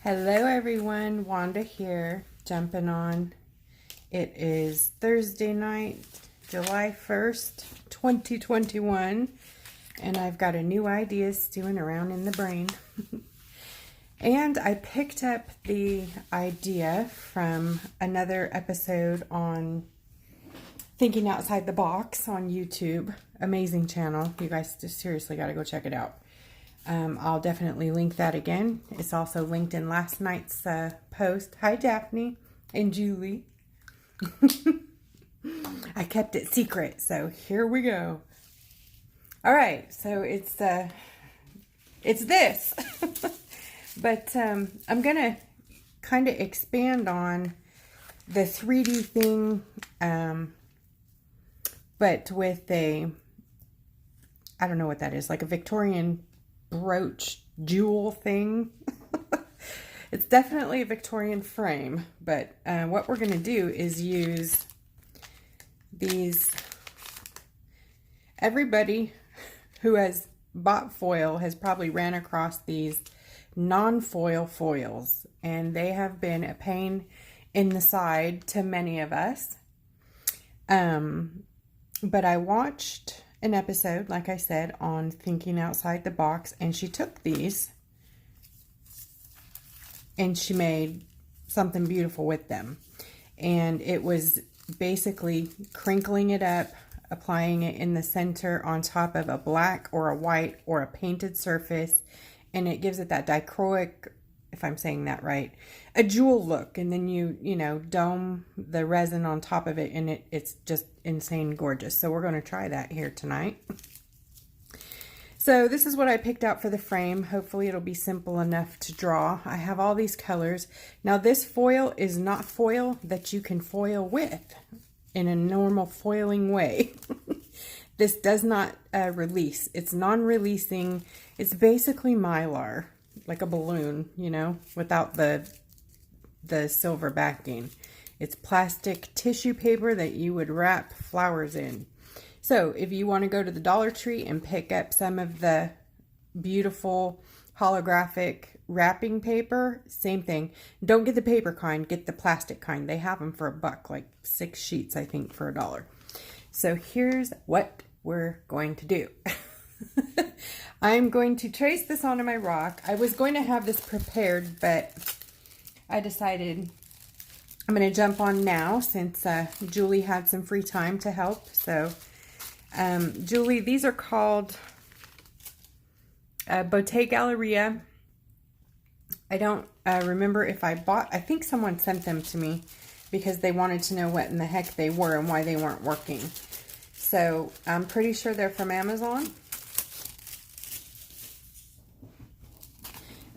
Hello everyone, Wanda here, jumping on. It is Thursday night, July 1st, 2021, and I've got a new idea stewing around in the brain. And I picked up the idea from another episode on Thinking Outside the Box on YouTube. Amazing channel. You guys just seriously got to go check it out. I'll definitely link that again. It's also linked in last night's post. Hi, Daphne and Julie. I kept it secret, so here we go. All right, so it's this. But I'm going to kind of expand on the 3D thing, but with I don't know what that is, like a Victorian brooch jewel thing. It's definitely a Victorian frame, but what we're going to do is use these. Everybody who has bought foil has probably ran across these non-foil foils, and they have been a pain in the side to many of us. But I watched an episode, like I said, on Thinking Outside the Box, and she took these and she made something beautiful with them. And it was basically crinkling it up, applying it in the center on top of a black or a white or a painted surface, and it gives it that dichroic, if I'm saying that right, a jewel look. And then you dome the resin on top of it, and it's just insane gorgeous. So we're going to try that here tonight. So this is what I picked out for the frame. Hopefully it'll be simple enough to draw. I have all these colors. Now this foil is not foil that you can foil with in a normal foiling way. This does not release. It's non-releasing. It's basically Mylar, like a balloon, without the silver backing. It's plastic tissue paper that you would wrap flowers in. So if you want to go to the Dollar Tree and pick up some of the beautiful holographic wrapping paper, same thing. Don't get the paper kind, get the plastic kind. They have them for $1, like 6 sheets, I think, for $1. So here's what we're going to do. I'm going to trace this onto my rock. I was going to have this prepared, but I decided I'm going to jump on now since Julie had some free time to help. So, Julie, these are called Botte Galleria. I don't remember if I think someone sent them to me because they wanted to know what in the heck they were and why they weren't working. So, I'm pretty sure they're from Amazon.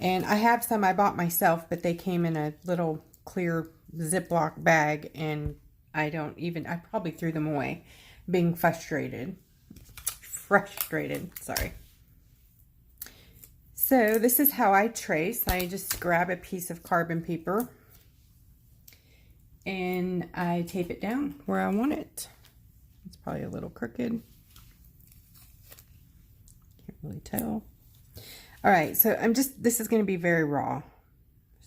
And I have some I bought myself, but they came in a little clear Ziploc bag, and I probably threw them away, being frustrated, sorry. So this is how I trace. I just grab a piece of carbon paper and I tape it down where I want it. It's probably a little crooked. Can't really tell. All right, so this is going to be very raw,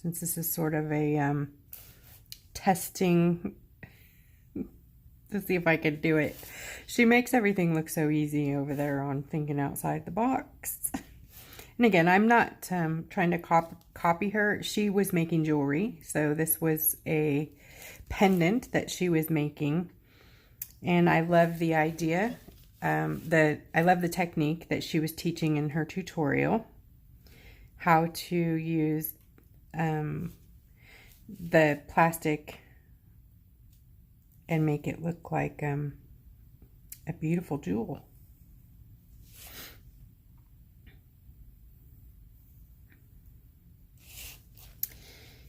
since this is sort of a testing to see if I could do it. She makes everything look so easy over there on Thinking Outside the Box. And again, I'm not trying to copy her. She was making jewelry, so this was a pendant that she was making. And I love the idea. I love the technique that she was teaching in her tutorial. How to use the plastic and make it look like a beautiful jewel.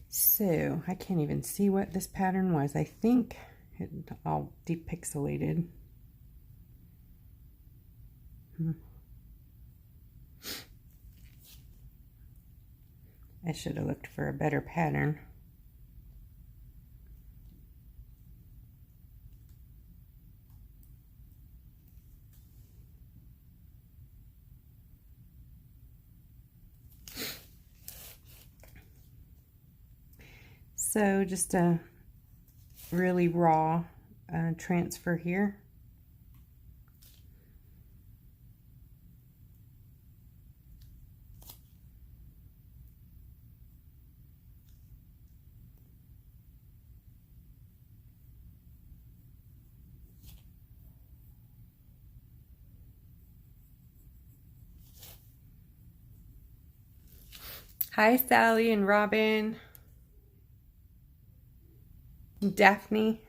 So I can't even see what this pattern was. I think it all depixelated. I should have looked for a better pattern. So just a really raw transfer here. Hi, Sally and Robin. Daphne.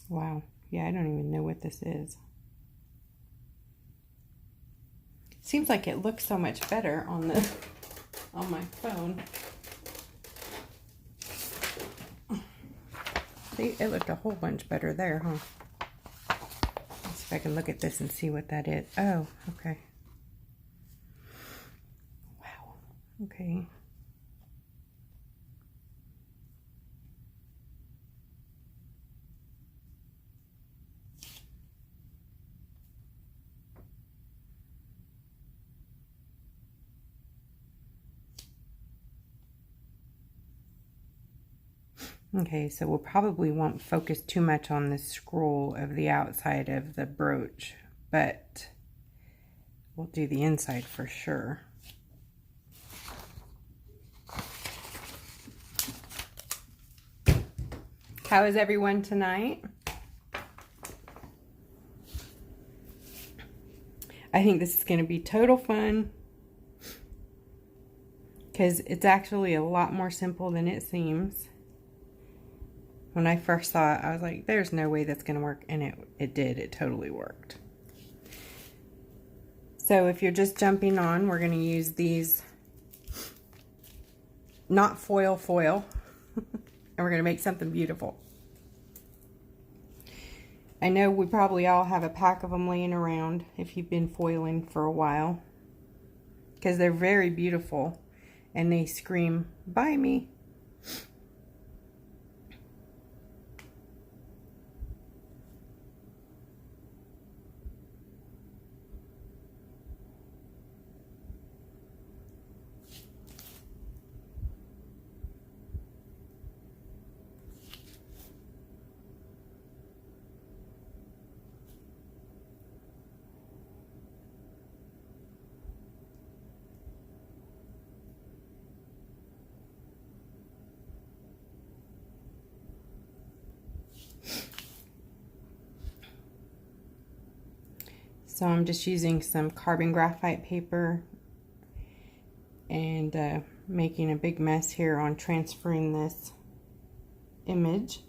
Wow. Yeah, I don't even know what this is. Seems like it looks so much better on the on my phone. See, it looked a whole bunch better there, huh? Let's see if I can look at this and see what that is. Oh, okay. Wow. Okay. Okay, so we'll probably won't focus too much on the scroll of the outside of the brooch, but we'll do the inside for sure. How is everyone tonight? I think this is going to be total fun because it's actually a lot more simple than it seems. When I first saw it, I was like, there's no way that's going to work, and it did. It totally worked. So if you're just jumping on, we're going to use these, not foil, and we're going to make something beautiful. I know we probably all have a pack of them laying around if you've been foiling for a while, because they're very beautiful and they scream, buy me. So I'm just using some carbon graphite paper and making a big mess here on transferring this image.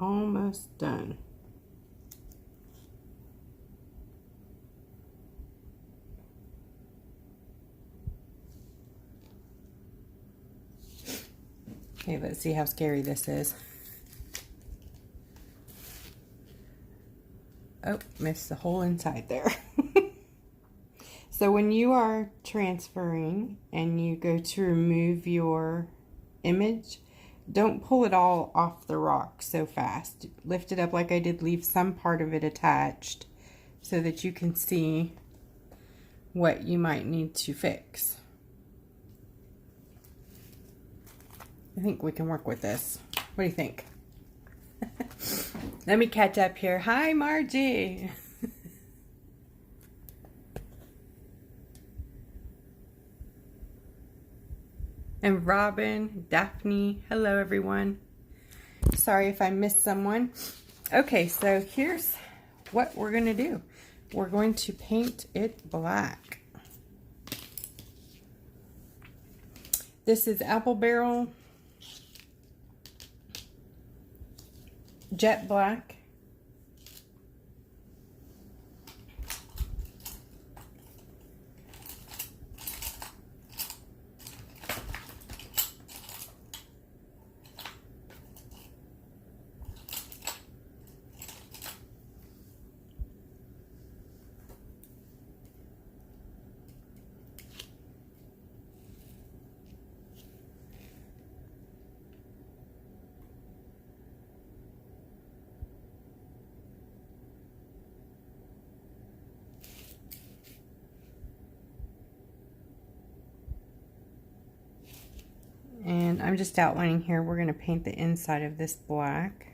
Almost done. Okay, let's see how scary this is. Oh, missed the whole inside there. So when you are transferring and you go to remove your image, don't pull it all off the rock so fast. Lift it up like I did, leave some part of it attached so that you can see what you might need to fix. I think we can work with this. What do you think? Let me catch up here. Hi, Margie. And Robin, Daphne. Hello, everyone. Sorry if I missed someone. Okay, so here's what we're going to do. We're going to paint it black. This is Apple Barrel Jet Black. And I'm just outlining here. We're going to paint the inside of this black.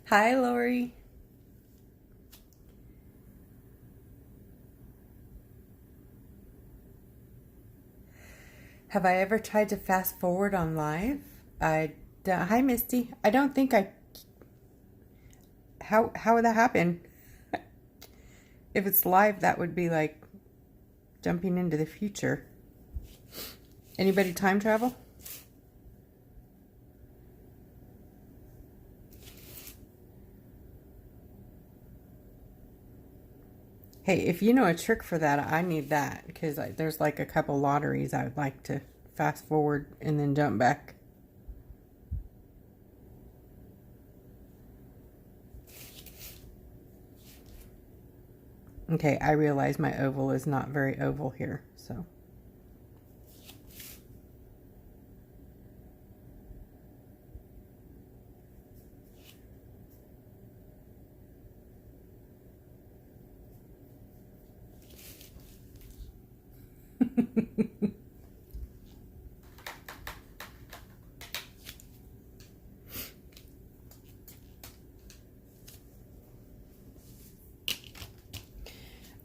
Hi, Lori. Have I ever tried to fast forward on live? Hi, Misty. I don't think I... How would that happen? If it's live, that would be like jumping into the future. Anybody time travel? Hey, if you know a trick for that, I need that, because there's like a couple lotteries I would like to fast forward and then jump back. Okay, I realize my oval is not very oval here, so.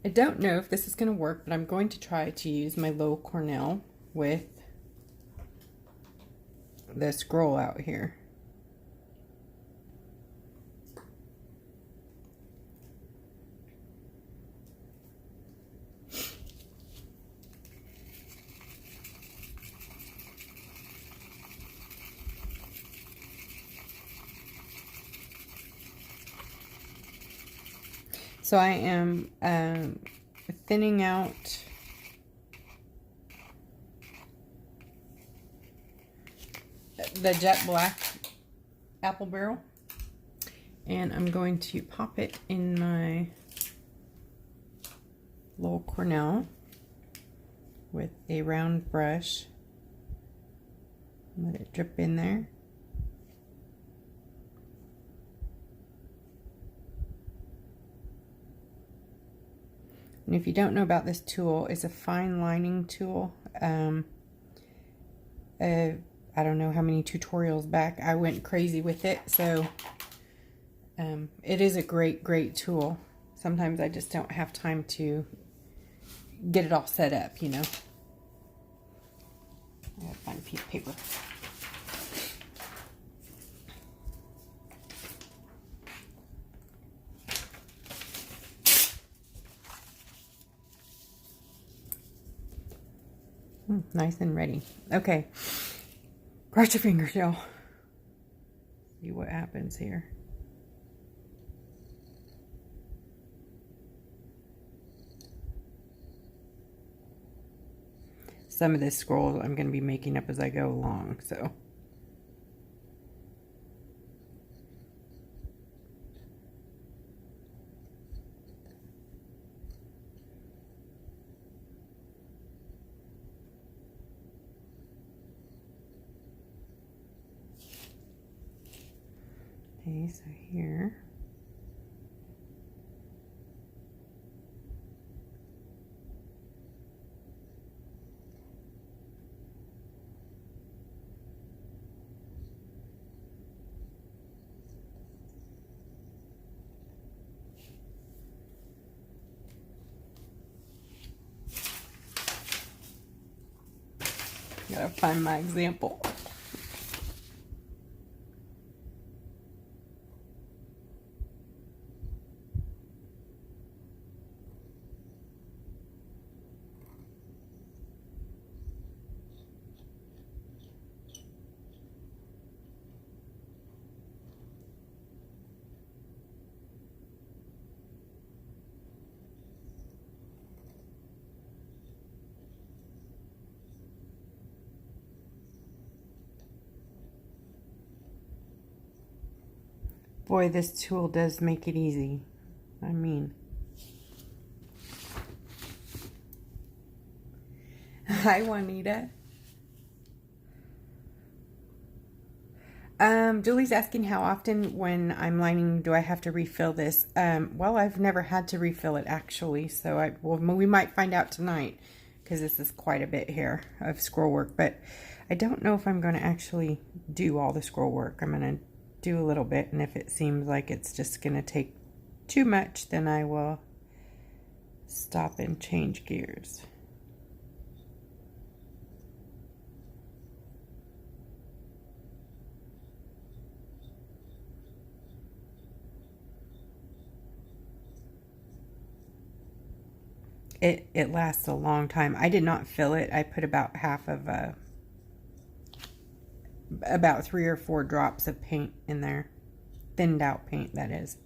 I don't know if this is going to work, but I'm going to try to use my low Cornell with the scroll out here. So I am thinning out the jet black apple barrel, and I'm going to pop it in my little Cornell with a round brush. Let it drip in there. And if you don't know about this tool, it's a fine lining tool. I don't know how many tutorials back I went crazy with it, so it is a great tool. Sometimes I just don't have time to get it all set up, you know. I gotta find a piece of paper. Nice and ready. Okay. Cross your fingers, y'all. See what happens here. Some of this scroll I'm going to be making up as I go along, so. Okay, so here. Gotta find my example. Boy, this tool does make it easy. I mean. Hi, Juanita. Julie's asking how often when I'm lining do I have to refill this. Well, I've never had to refill it actually, so we might find out tonight because this is quite a bit here of scroll work, but I don't know if I'm going to actually do all the scroll work. I'm going to do a little bit, and if it seems like it's just going to take too much, then I will stop and change gears. It lasts a long time. I did not fill it. I put about half of about 3 or 4 drops of paint in there. Thinned out paint, that is.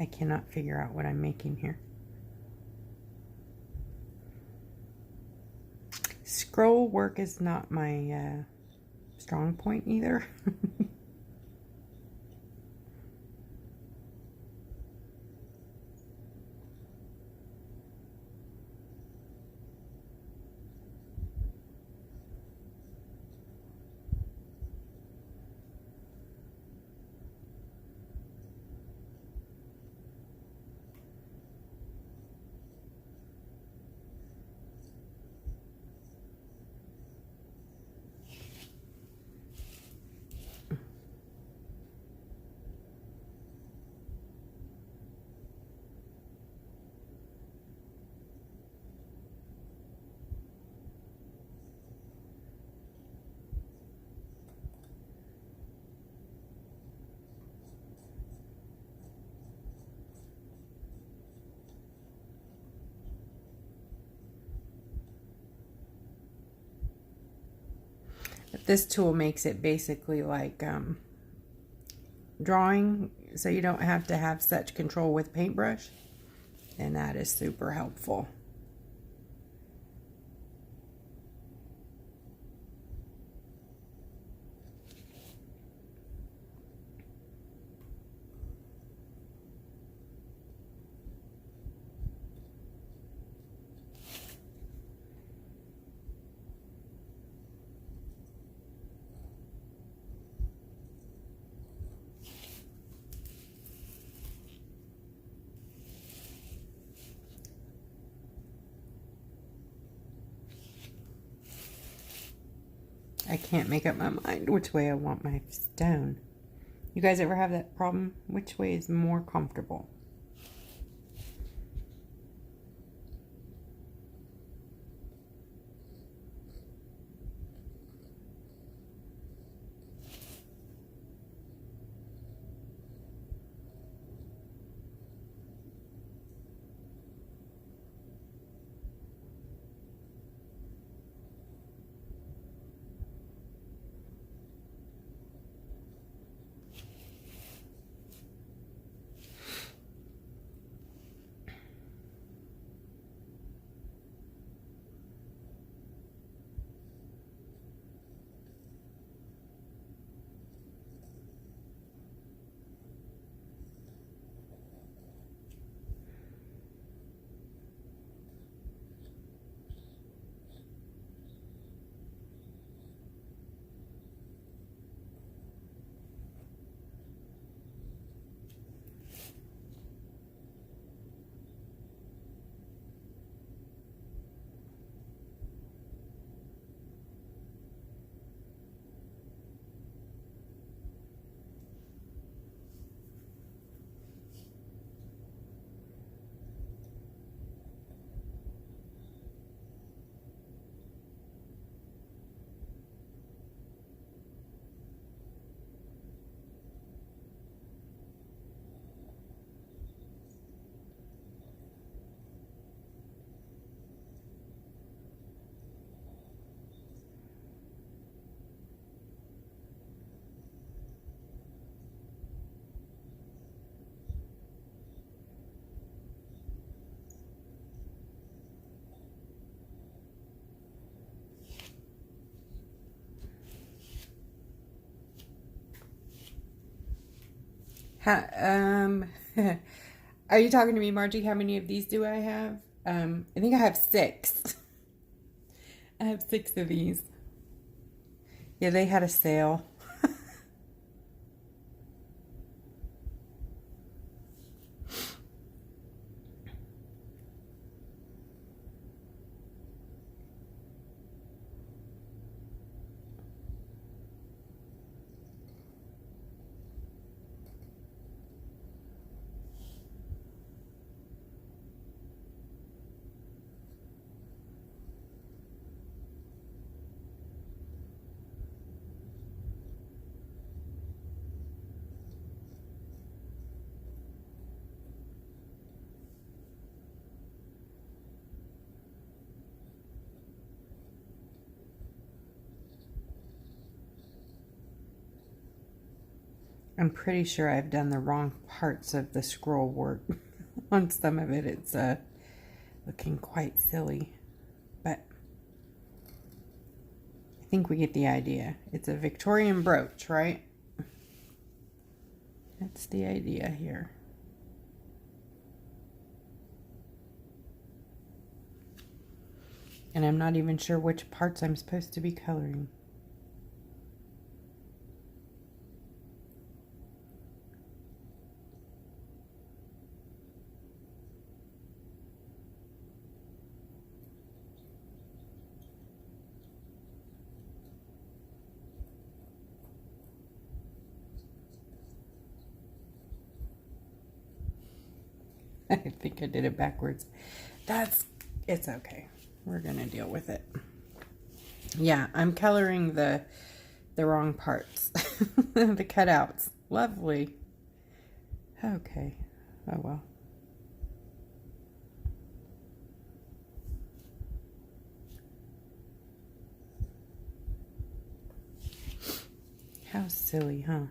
I cannot figure out what I'm making here. Scroll work is not my strong point either. This tool makes it basically like drawing, so you don't have to have such control with paintbrush, and that is super helpful. I can't make up my mind which way I want my stone. You guys ever have that problem? Which way is more comfortable? Are you talking to me, Margie? How many of these do I have? I think I have 6. I have 6 of these. Yeah, they had a sale. I'm pretty sure I've done the wrong parts of the scroll work. On some of it, it's looking quite silly. But I think we get the idea. It's a Victorian brooch, right? That's the idea here. And I'm not even sure which parts I'm supposed to be coloring. I think I did it backwards. It's okay. We're gonna deal with it. Yeah, I'm coloring the wrong parts. The cutouts. Lovely. Okay. Oh well. How silly, huh?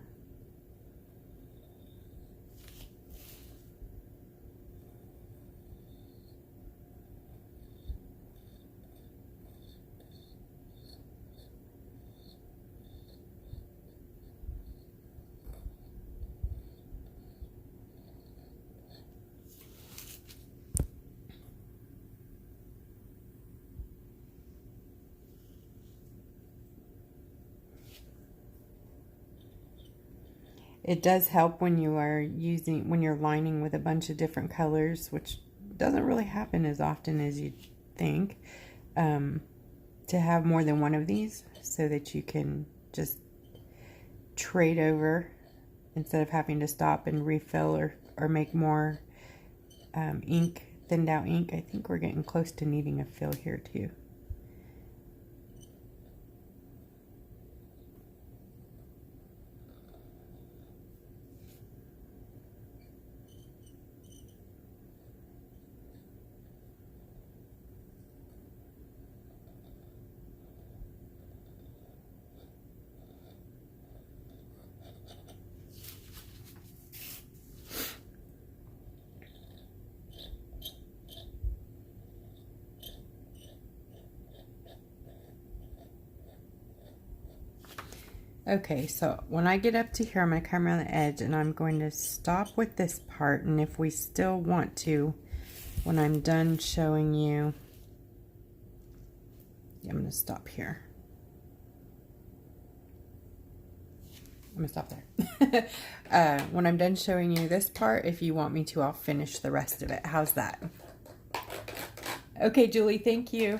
It does help when when you're lining with a bunch of different colors, which doesn't really happen as often as you'd think, to have more than one of these so that you can just trade over instead of having to stop and refill or make more ink, thinned out ink. I think we're getting close to needing a fill here too. Okay, so when I get up to here, I'm going to come around the edge and I'm going to stop with this part. And if we still want to, when I'm done showing you, I'm going to stop here. I'm going to stop there. When I'm done showing you this part, if you want me to, I'll finish the rest of it. How's that? Okay, Julie, thank you.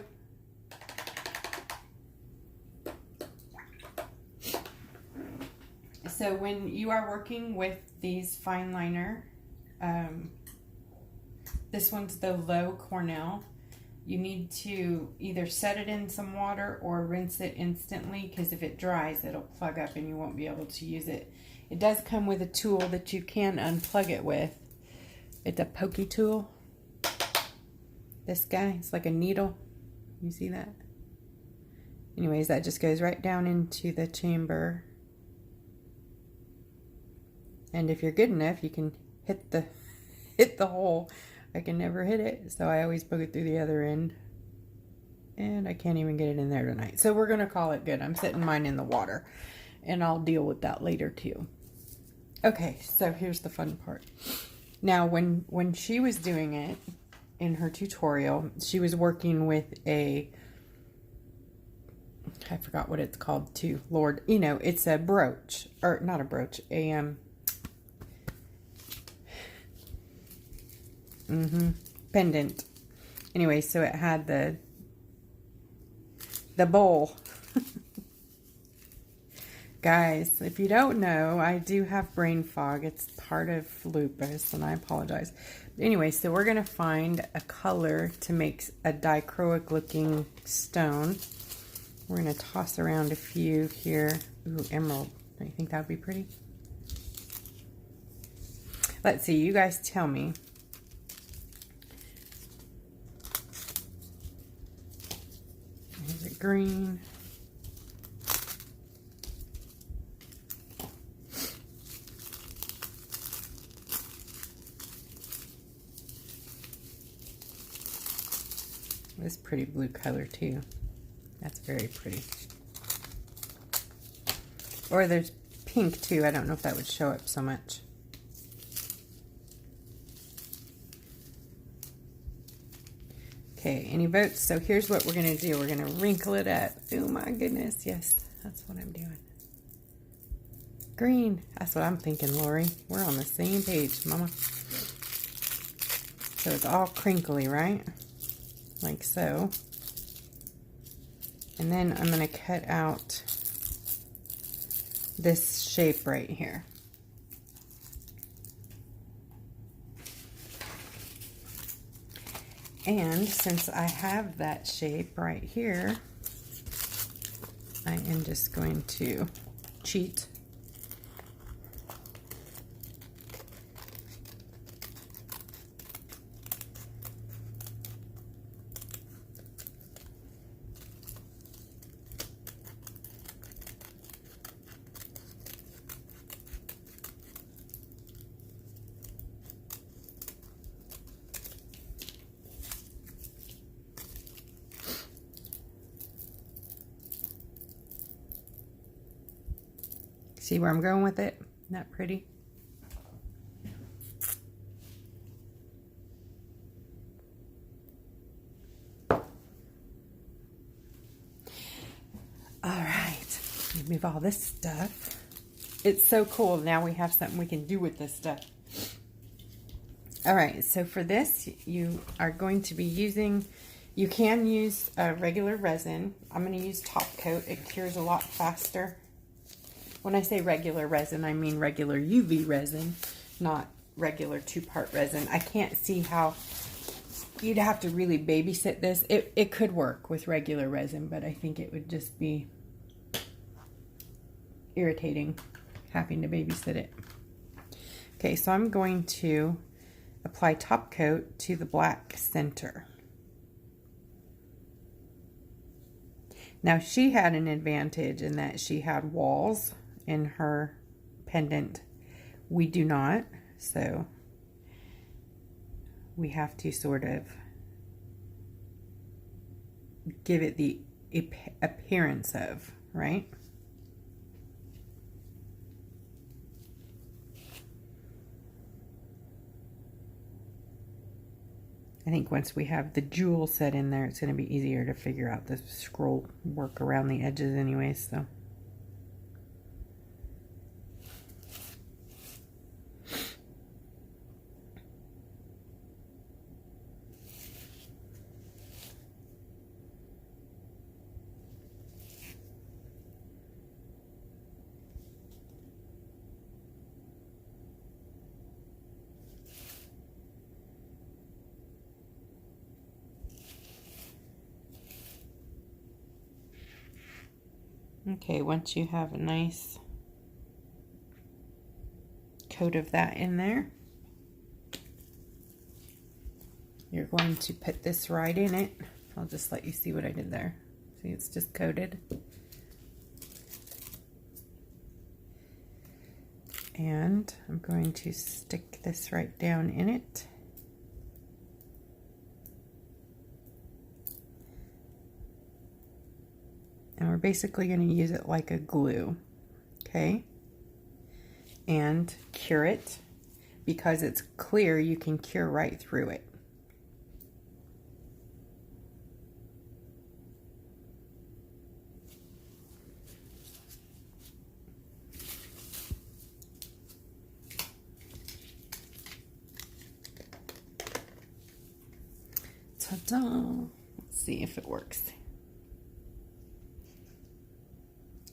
So when you are working with these fine liner, this one's the low Cornell, you need to either set it in some water or rinse it instantly, because if it dries, it'll plug up and you won't be able to use it. It does come with a tool that you can unplug it with. It's a pokey tool. This guy, it's like a needle. You see that? Anyways, that just goes right down into the chamber. And if you're good enough, you can hit the hole. I can never hit it, so I always poke it through the other end. And I can't even get it in there tonight. So we're going to call it good. I'm setting mine in the water, and I'll deal with that later too. Okay, so here's the fun part. Now, when she was doing it in her tutorial, she was working with a, I forgot what it's called too, Lord. You know, it's a brooch, or not a brooch, a, pendant. Anyway, so it had the bowl. Guys, if you don't know, I do have brain fog. It's part of lupus, and I apologize. But anyway, so we're going to find a color to make a dichroic looking stone. We're going to toss around a few here. Ooh, emerald. Don't you think that would be pretty? Let's see. You guys tell me. Here's a green. This pretty blue color too. That's very pretty. Or there's pink too. I don't know if that would show up so much. Okay, any votes? So here's what we're going to do. We're going to wrinkle it up. Oh my goodness. Yes, that's what I'm doing. Green. That's what I'm thinking, Lori. We're on the same page, Mama. So it's all crinkly, right? Like so. And then I'm going to cut out this shape right here. And since I have that shape right here, I am just going to cheat. See where I'm going with it? Isn't that pretty? All right, remove all this stuff. It's so cool. Now we have something we can do with this stuff. All right, so for this, you are going to be using, you can use a regular resin. I'm going to use top coat. It cures a lot faster. When I say regular resin, I mean regular UV resin, not regular 2-part resin. I can't see how you'd have to really babysit this. It could work with regular resin, but I think it would just be irritating having to babysit it. Okay, so I'm going to apply top coat to the black center. Now she had an advantage in that she had walls in her pendant. We do not, so we have to sort of give it the appearance of, right? I think once we have the jewel set in there, it's going to be easier to figure out the scroll work around the edges anyway, so. Okay, once you have a nice coat of that in there, you're going to put this right in it. I'll just let you see what I did there. See, it's just coated. And I'm going to stick this right down in it. And we're basically going to use it like a glue, okay? and cure it. Because it's clear, you can cure right through it. Ta-da! Let's see if it works.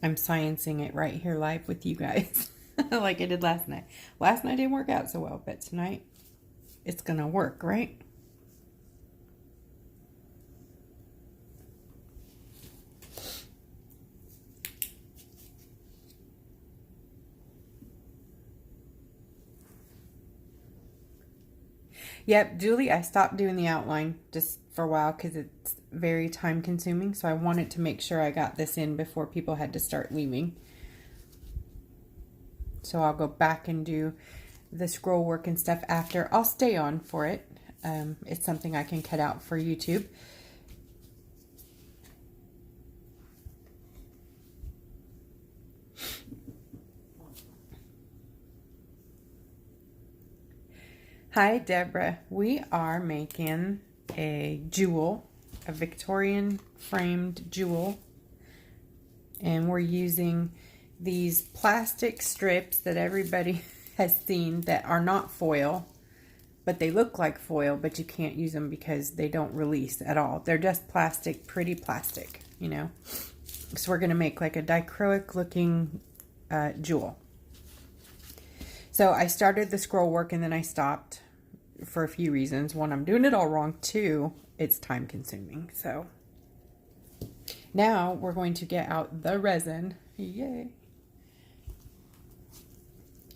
I'm sciencing it right here live with you guys. Like I did last night. Last night didn't work out so well, but tonight it's gonna work, right? Yep, Julie, I stopped doing the outline just for a while because it's very time consuming. So I wanted to make sure I got this in before people had to start leaving. So I'll go back and do the scroll work and stuff after. I'll stay on for it. It's something I can cut out for YouTube. Hi, Deborah. We are making a jewel, a Victorian framed jewel. And we're using these plastic strips that everybody has seen that are not foil, but they look like foil, but you can't use them because they don't release at all. They're just plastic, pretty plastic, you know. So we're going to make like a dichroic looking jewel. So I started the scroll work and then I stopped for a few reasons. One, I'm doing it all wrong. Two, it's time consuming. So now we're going to get out the resin. Yay.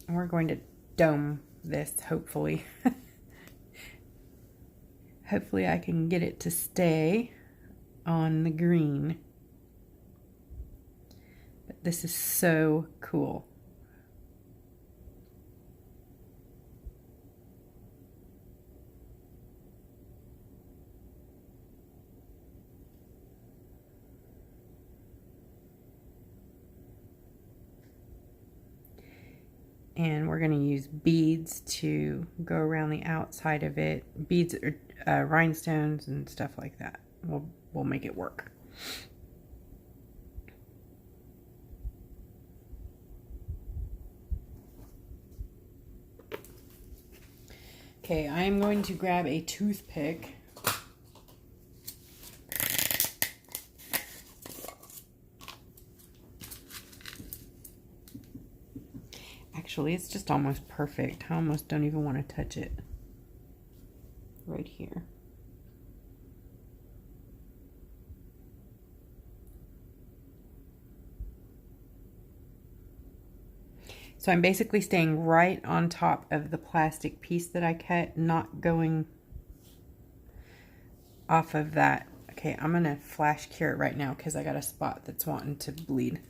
And we're going to dome this, hopefully. Hopefully I can get it to stay on the green. But this is so cool. And we're going to use beads to go around the outside of it. Beads or rhinestones and stuff like that. We'll make it work. Okay, I'm going to grab a toothpick. Actually, it's just almost perfect. I almost don't even want to touch it. Right here. So I'm basically staying right on top of the plastic piece that I cut, not going off of that. Okay, I'm going to flash cure it right now because I got a spot that's wanting to bleed.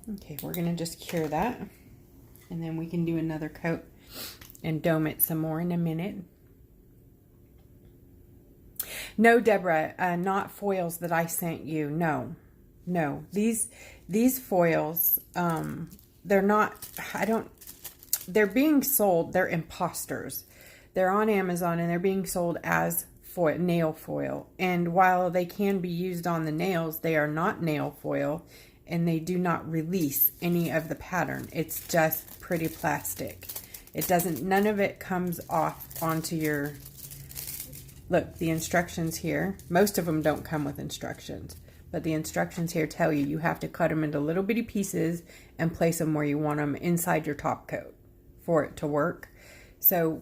Okay, we're going to just cure that. And then we can do another coat and dome it some more in a minute. No, Deborah, not foils that I sent you. No. These foils, they're not, they're being sold, they're imposters. They're on Amazon and they're being sold as foil, nail foil. And while they can be used on the nails, they are not nail foil. And they do not release any of the pattern. It's just pretty plastic. It doesn't, none of it comes off onto your, look, the instructions here, most of them don't come with instructions, but the instructions here tell you you have to cut them into little bitty pieces and place them where you want them inside your top coat for it to work. So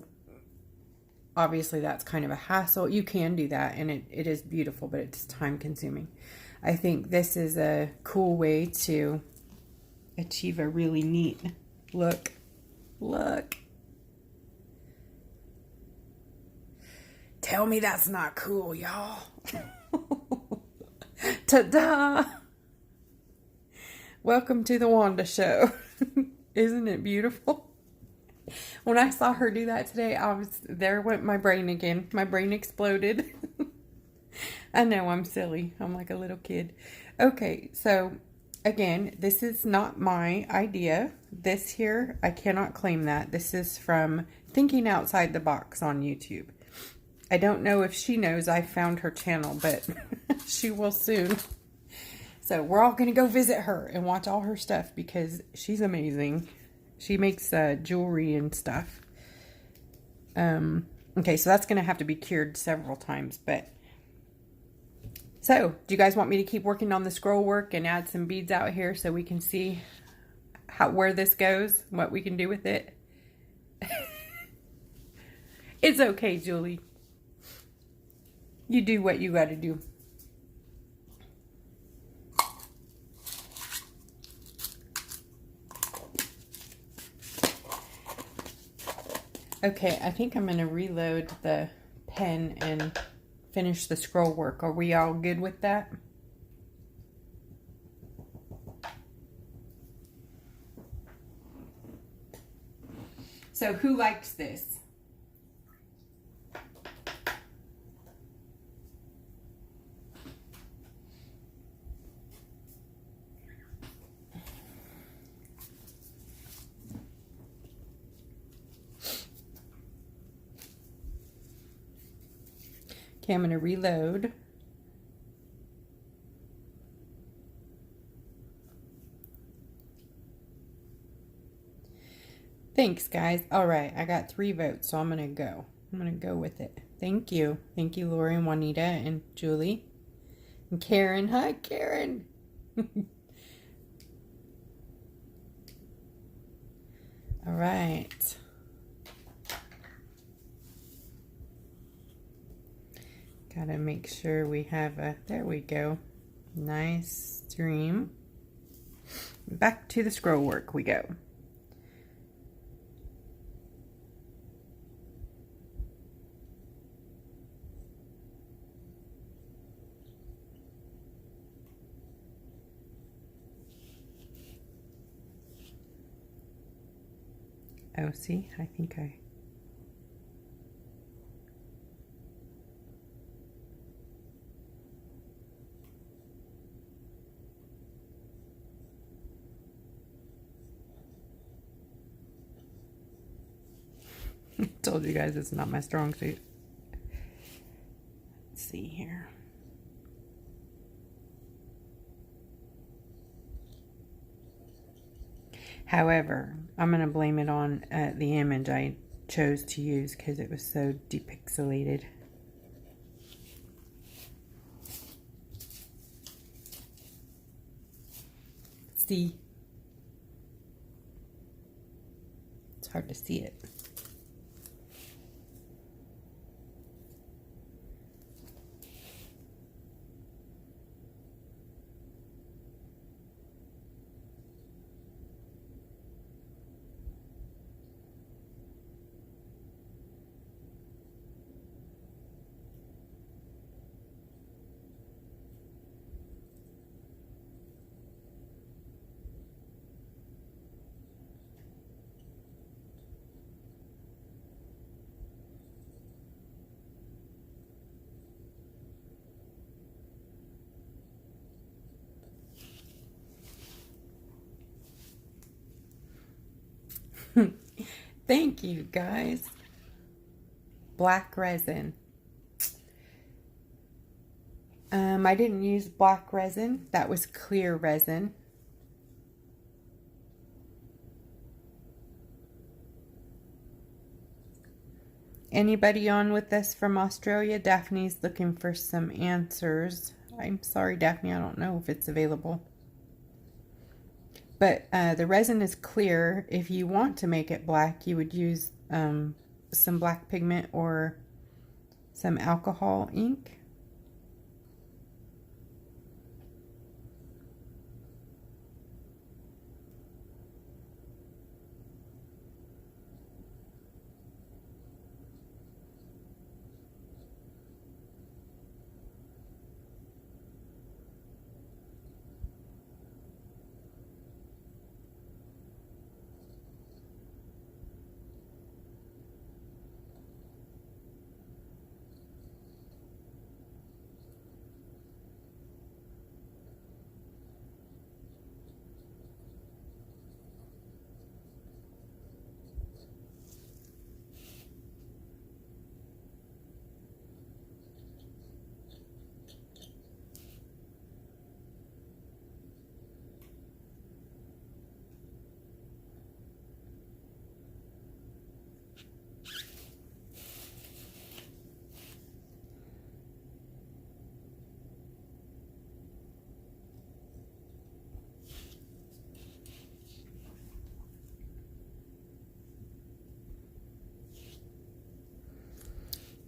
obviously that's kind of a hassle. You can do that and it is beautiful, but it's time consuming. I think this is a cool way to achieve a really neat look. Look. Tell me that's not cool, y'all. Ta-da! Welcome to the Wanda Show. Isn't it beautiful? When I saw her do that today, there went my brain again. My brain exploded. I know, I'm silly. I'm like a little kid. Okay, so again, this is not my idea. This here, I cannot claim that. This is from Thinking Outside the Box on YouTube. I don't know if she knows I found her channel, but she will soon. So we're all going to go visit her and watch all her stuff because she's amazing. She makes jewelry and stuff. Okay, so that's going to have to be cured several times, but... So, do you guys want me to keep working on the scroll work and add some beads out here so we can see where this goes, what we can do with it? It's okay, Julie. You do what you got to do. Okay, I think I'm going to reload the pen and finish the scroll work. Are we all good with that? So who likes this? Okay, I'm going to reload. Thanks, guys. All right, I got 3 votes, so I'm going to go. I'm going to go with it. Thank you. Thank you, Lori and Juanita and Julie. And Karen. Hi, Karen. All right. Gotta make sure we have a, there we go. Nice stream. Back to the scroll work we go. Oh, see, I think I... told you guys it's not my strong suit. Let's see here. However, I'm going to blame it on the image I chose to use because it was so depixelated. See? It's hard to see it. Thank you, guys. Black resin. I didn't use black resin. That was clear resin. Anybody on with us from Australia? Daphne's looking for some answers. I'm sorry, Daphne, I don't know if it's available. But the resin is clear. If you want to make it black, you would use some black pigment or some alcohol ink.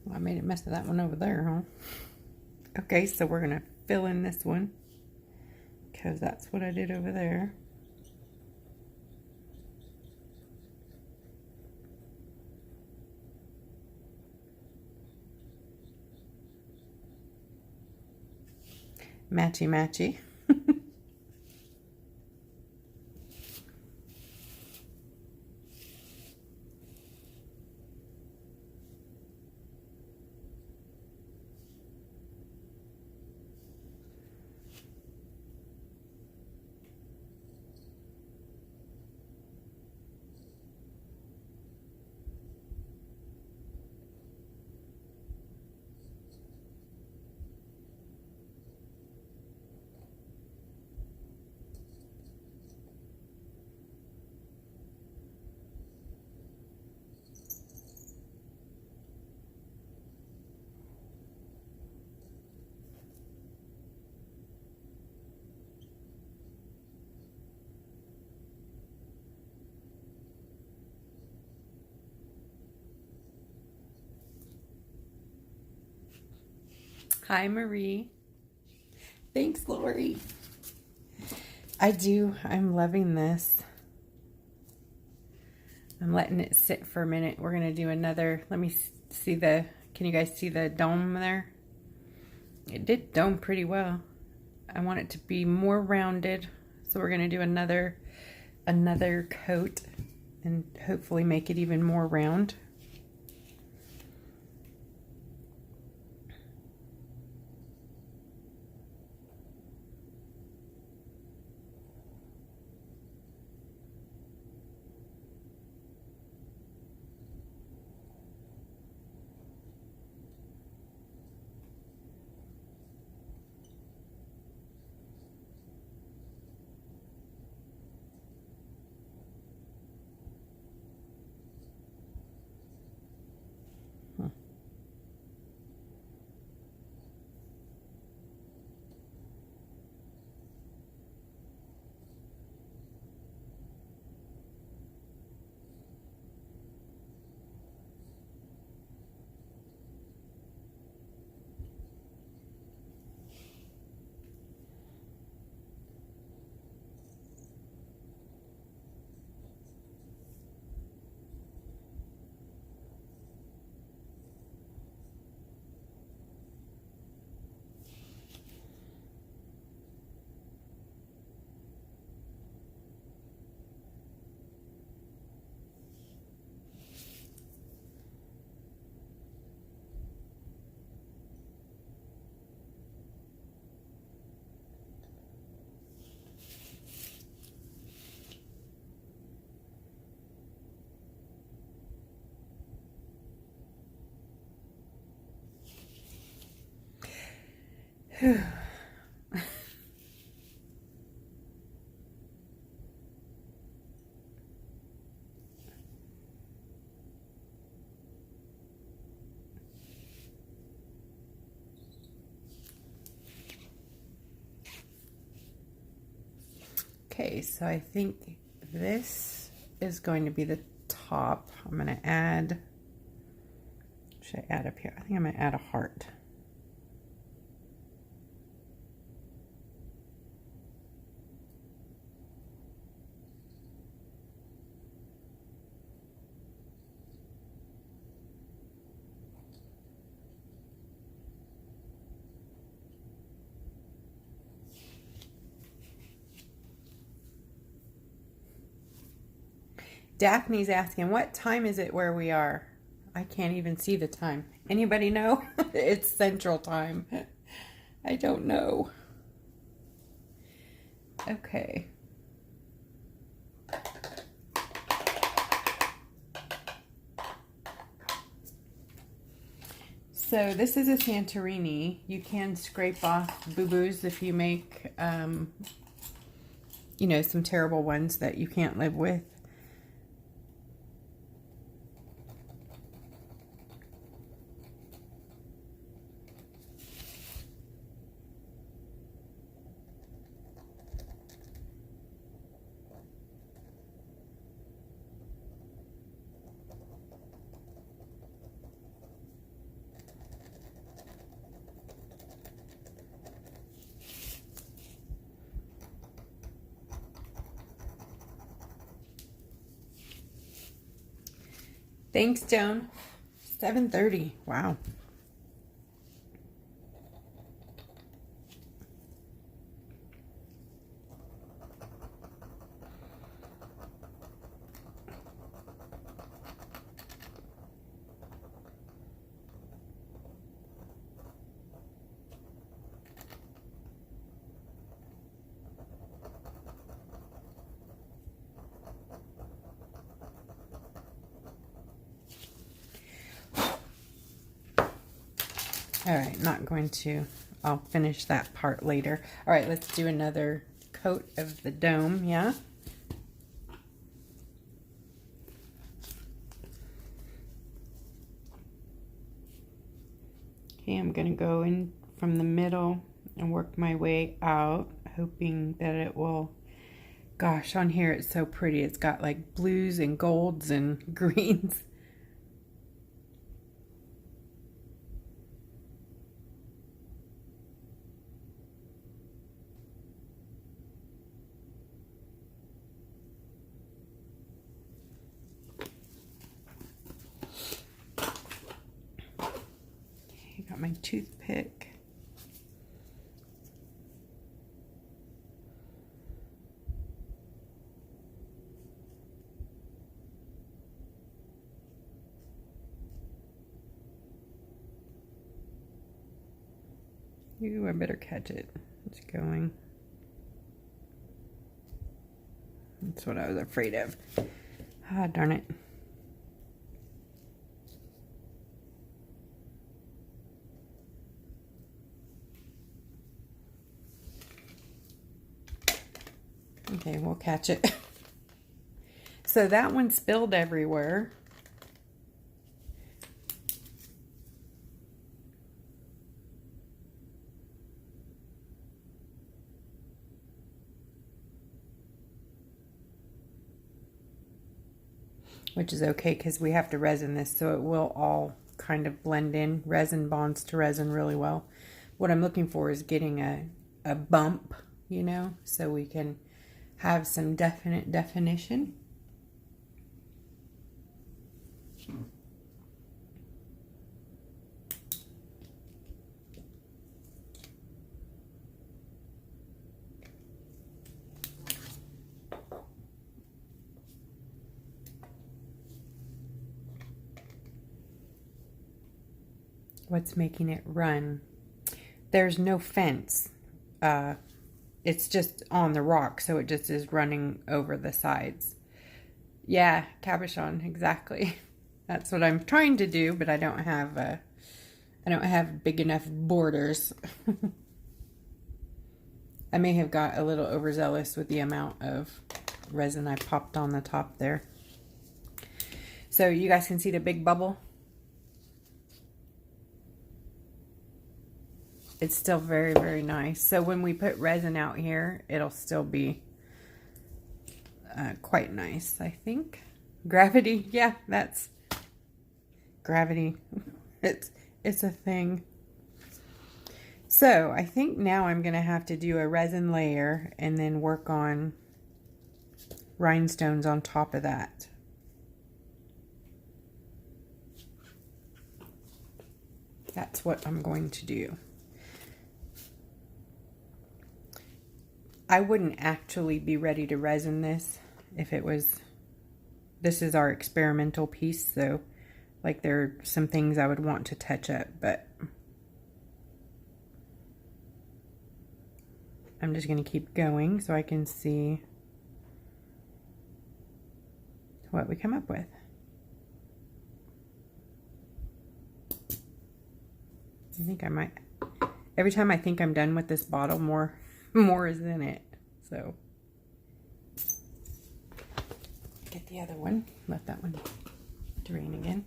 Well, I made a mess of that one over there, huh? Okay, so we're going to fill in this one because that's what I did over there. Matchy matchy. Hi, Marie. Thanks, Lori. I'm loving this. I'm letting it sit for a minute. We're going to do another, let me see can you guys see the dome there? It did dome pretty well. I want it to be more rounded. So we're going to do another coat and hopefully make it even more round. Okay, so I think this is going to be the top. I'm going to add, should I add up here? I think I'm going to add a heart. Daphne's asking, what time is it where we are? I can't even see the time. Anybody know? It's Central Time. I don't know. Okay. So this is a Santorini. You can scrape off boo-boos if you make, you know, some terrible ones that you can't live with. Thanks, Joan. 7:30. Wow. All right, not going to, I'll finish that part later. All right, let's do another coat of the dome, yeah? Okay, I'm gonna go in from the middle and work my way out, hoping that it will, gosh, on here it's so pretty. It's got like blues and golds and greens. Got my toothpick. Ooh, I better catch it. It's going. That's what I was afraid of. Ah, darn it. Okay, we'll catch it. So that one spilled everywhere. Which is okay because we have to resin this, so it will all kind of blend in. Resin bonds to resin really well. What I'm looking for is getting a bump, you know, so we can have some definite definition. What's making it run? There's no fence. It's just on the rock, so it just is running over the sides. Yeah, cabochon, exactly. That's what I'm trying to do, but I don't have big enough borders. I may have got a little overzealous with the amount of resin I popped on the top there. So you guys can see the big bubble. It's still very, very nice. So when we put resin out here, it'll still be quite nice, I think. Gravity, yeah, that's gravity. It's a thing. So I think now I'm gonna have to do a resin layer and then work on rhinestones on top of that. That's what I'm going to do. I wouldn't actually be ready to resin this if it was, this is our experimental piece, so like there are some things I would want to touch up, but I'm just going to keep going so I can see what we come up with. I think I might, every time I think I'm done with this bottle, more is in it. So get the other one, let that one drain again.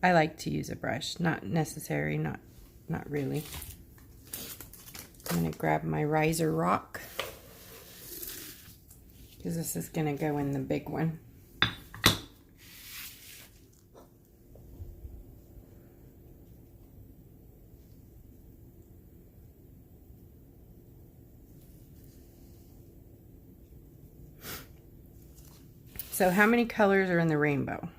I like to use a brush, not necessary, not really. I'm going to grab my riser rock because this is going to go in the big one. So how many colors are in the rainbow?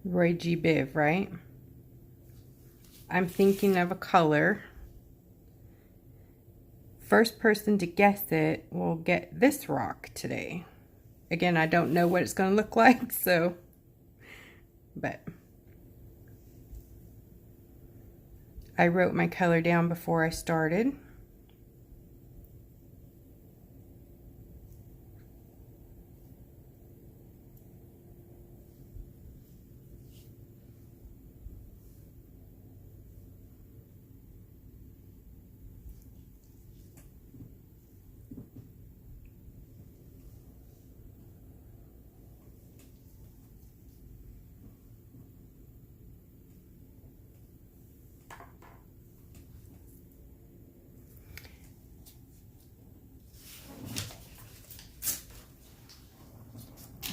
Roy G. Biv, right? I'm thinking of a color. First person to guess it will get this rock today. Again, I don't know what it's going to look like, so, but I wrote my color down before I started.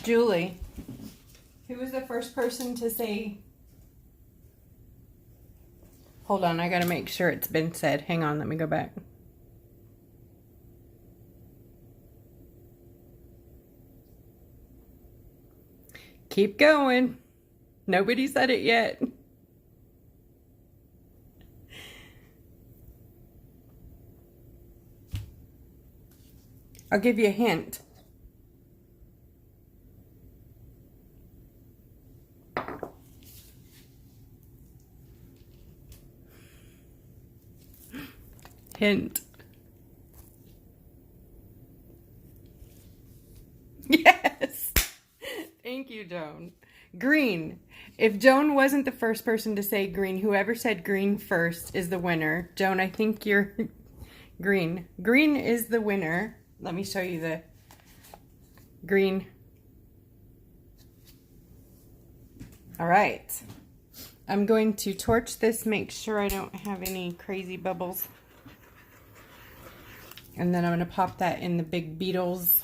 Julie, who was the first person to say... Hold on, I gotta make sure it's been said. Hang on, let me go back. Keep going. Nobody said it yet. I'll give you a hint. Hint. Yes. Thank you, Joan. Green. If Joan wasn't the first person to say green, whoever said green first is the winner. Joan, I think you're green. Green is the winner. Let me show you the green. All right. I'm going to torch this, make sure I don't have any crazy bubbles. And then I'm going to pop that in the big beetles.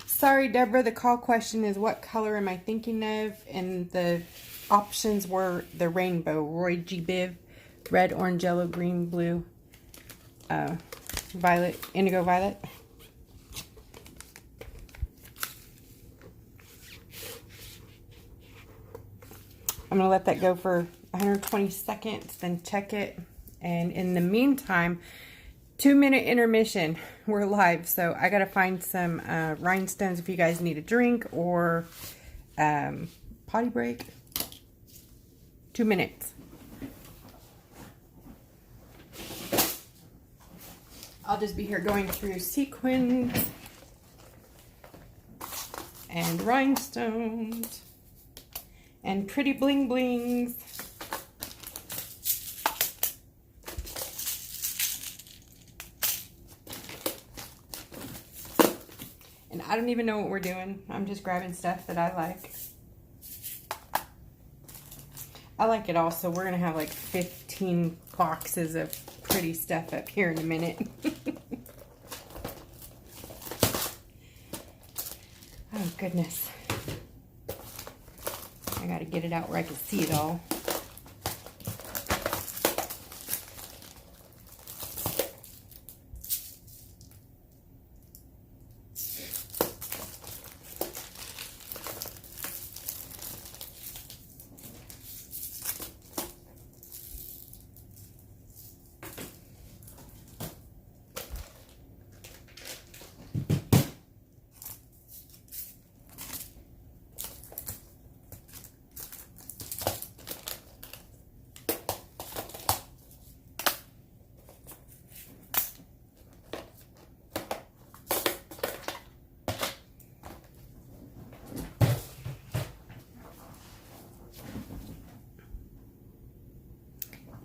Sorry, Deborah, the call question is what color am I thinking of? And the options were the rainbow, Roy G. Biv, red, orange, yellow, green, blue, violet, indigo violet. I'm going to let that go for 120 seconds, then check it. And in the meantime, 2-minute intermission. We're live, so I gotta find some rhinestones if you guys need a drink or potty break. 2 minutes. I'll just be here going through sequins and rhinestones and pretty bling blings. And I don't even know what we're doing. I'm just grabbing stuff that I like. I like it all, so we're going to have like 15 boxes of pretty stuff up here in a minute. Oh, goodness. I got to get it out where I can see it all.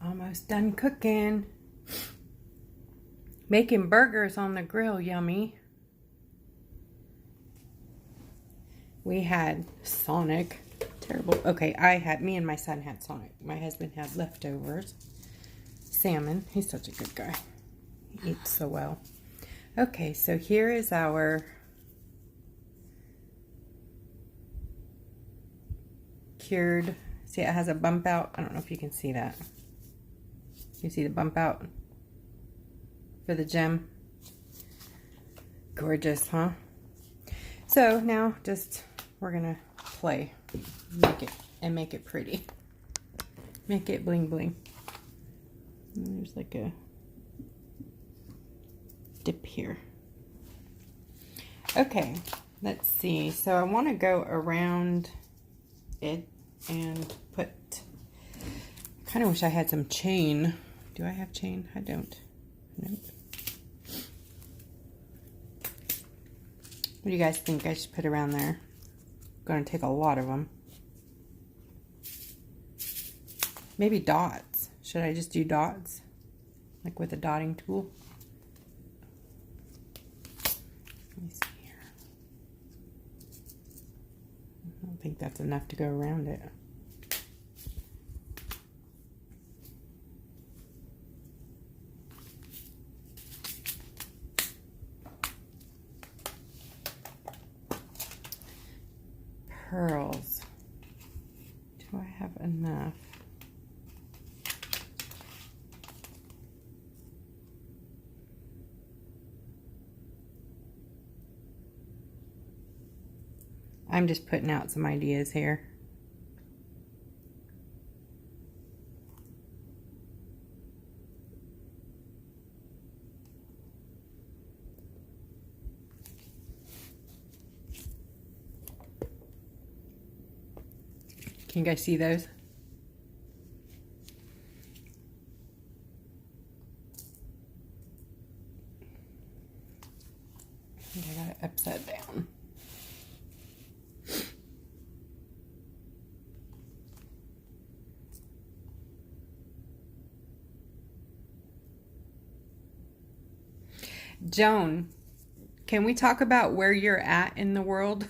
Almost done cooking. Making burgers on the grill, yummy. We had Sonic. Terrible. Okay, me and my son had Sonic. My husband had leftovers. Salmon. He's such a good guy. He eats so well. Okay, so here is our cured. See, it has a bump out. I don't know if you can see that. You see the bump out for the gem. Gorgeous, huh? So now just we're gonna play, make it pretty, make it bling bling. And there's like a dip here. Okay, let's see. So I want to go around it and put. I kind of wish I had some chain. Do I have chain? I don't. Nope. What do you guys think I should put around there? Going to take a lot of them. Maybe dots. Should I just do dots? Like with a dotting tool? Let me see here. I don't think that's enough to go around it. Pearls. Do I have enough? I'm just putting out some ideas here. Can you guys see those? I think I got it upside down. Joan, can we talk about where you're at in the world?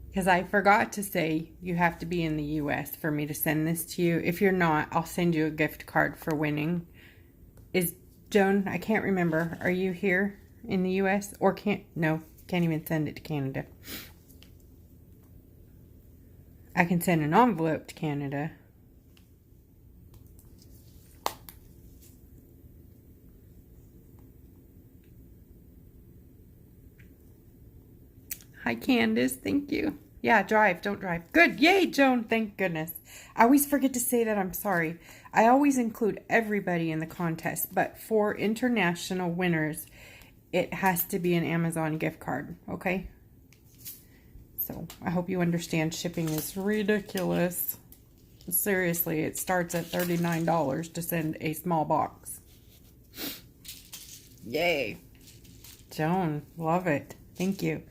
Because I forgot to say you have to be in the US for me to send this to you. If you're not, I'll send you a gift card for winning. Is Joan, I can't remember. Are you here in the US? Or can't even send it to Canada. I can send an envelope to Canada. Hi, Candace. Thank you. Yeah, drive. Don't drive. Good. Yay, Joan. Thank goodness. I always forget to say that. I'm sorry. I always include everybody in the contest, but for international winners, it has to be an Amazon gift card. Okay? So I hope you understand shipping is ridiculous. Seriously, it starts at $39 to send a small box. Yay. Joan, love it. Thank you.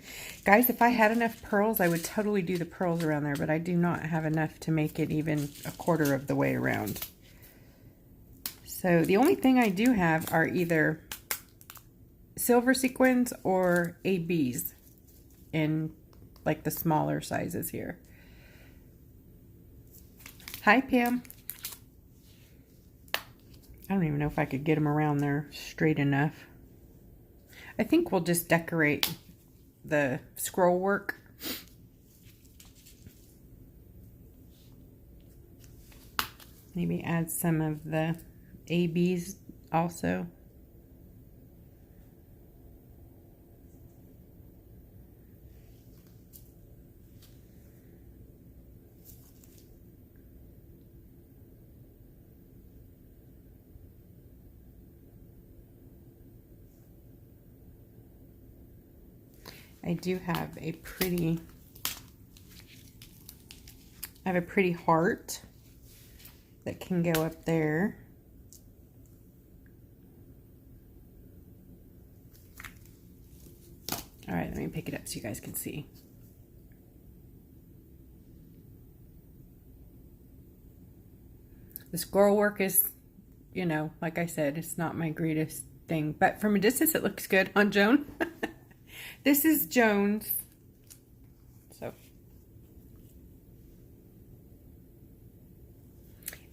Guys, if I had enough pearls, I would totally do the pearls around there, but I do not have enough to make it even a quarter of the way around. So the only thing I do have are either silver sequins or ABs in like the smaller sizes here. Hi, Pam. I don't even know if I could get them around there straight enough. I think we'll just decorate the scroll work. Maybe add some of the ABs also. I do have a pretty, heart that can go up there. All right, let me pick it up so you guys can see. The scroll work is, you know, like I said, it's not my greatest thing, but from a distance it looks good on Joan. This is Joan's. So,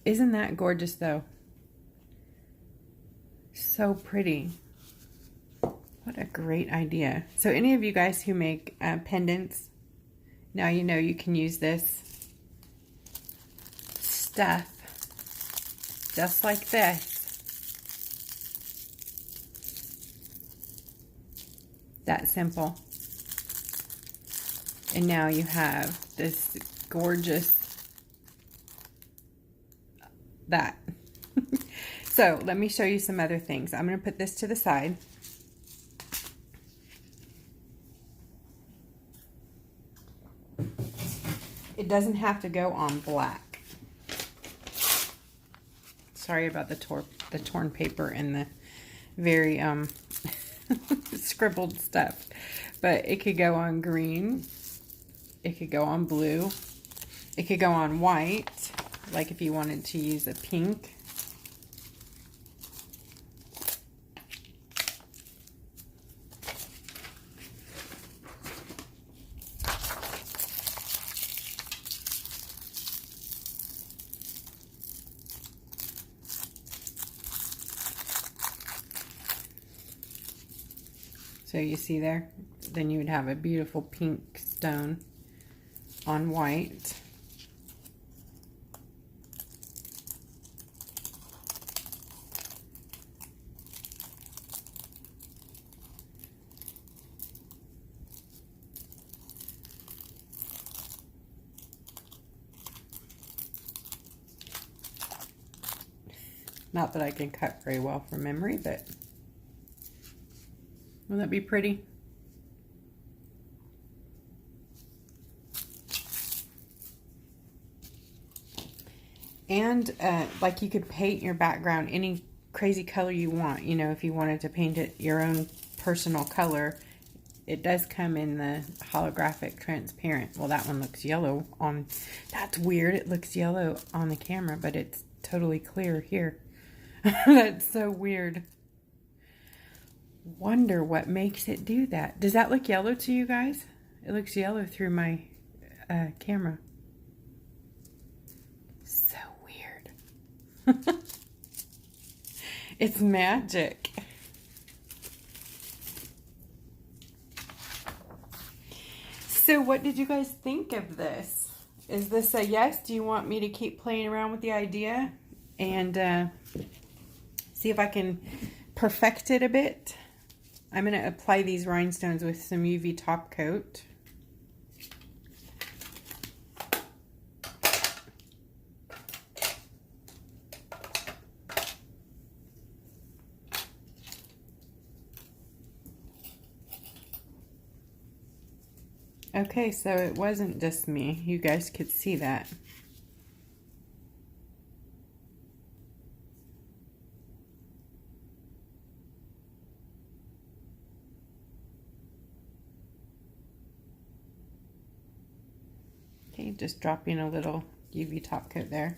isn't that gorgeous though? So pretty. What a great idea. So any of you guys who make pendants, now you know you can use this stuff just like this. That simple. And now you have this gorgeous, that. So let me show you some other things. I'm going to put this to the side. It doesn't have to go on black. Sorry about the torn paper and the very scribbled stuff. But it could go on green. It could go on blue. It could go on white, like if you wanted to use a pink. So you see there? Then you would have a beautiful pink stone on white. Not that I can cut very well from memory, but wouldn't that be pretty? And like you could paint your background any crazy color you want. You know, if you wanted to paint it your own personal color, it does come in the holographic transparent. Well, that one looks yellow on, that's weird. It looks yellow on the camera, but it's totally clear here. That's so weird. Wonder what makes it do that. Does that look yellow to you guys? It looks yellow through my camera. So weird. It's magic. So what did you guys think of this? Is this a yes? Do you want me to keep playing around with the idea and see if I can perfect it a bit? I'm going to apply these rhinestones with some UV top coat. Okay, so it wasn't just me. You guys could see that. Okay, just dropping a little UV top coat there.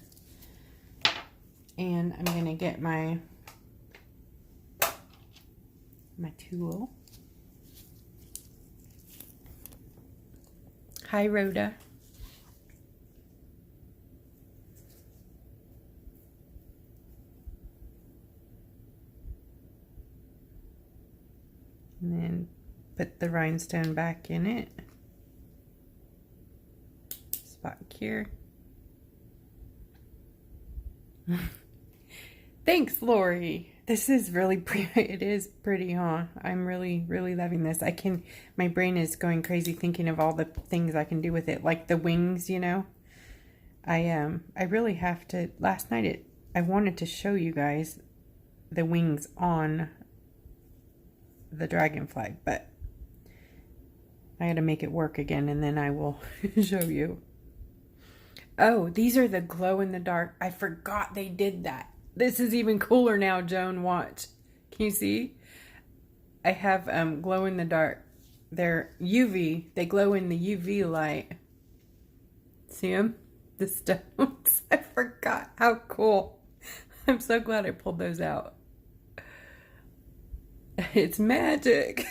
And I'm going to get my tool. Hi, Rhoda. And then put the rhinestone back in it. Spot here. Thanks, Lori. This is really pretty. It is pretty, huh? I'm really, really loving this. My brain is going crazy thinking of all the things I can do with it. Like the wings, you know. I really have to, last night I wanted to show you guys the wings on the dragonfly, but I gotta make it work again and then I will show you. Oh, these are the glow in the dark. I forgot they did that. This is even cooler now, Joan. Watch. Can you see? I have glow in the dark. They're UV. They glow in the UV light. See them? The stones. I forgot. How cool. I'm so glad I pulled those out. It's magic.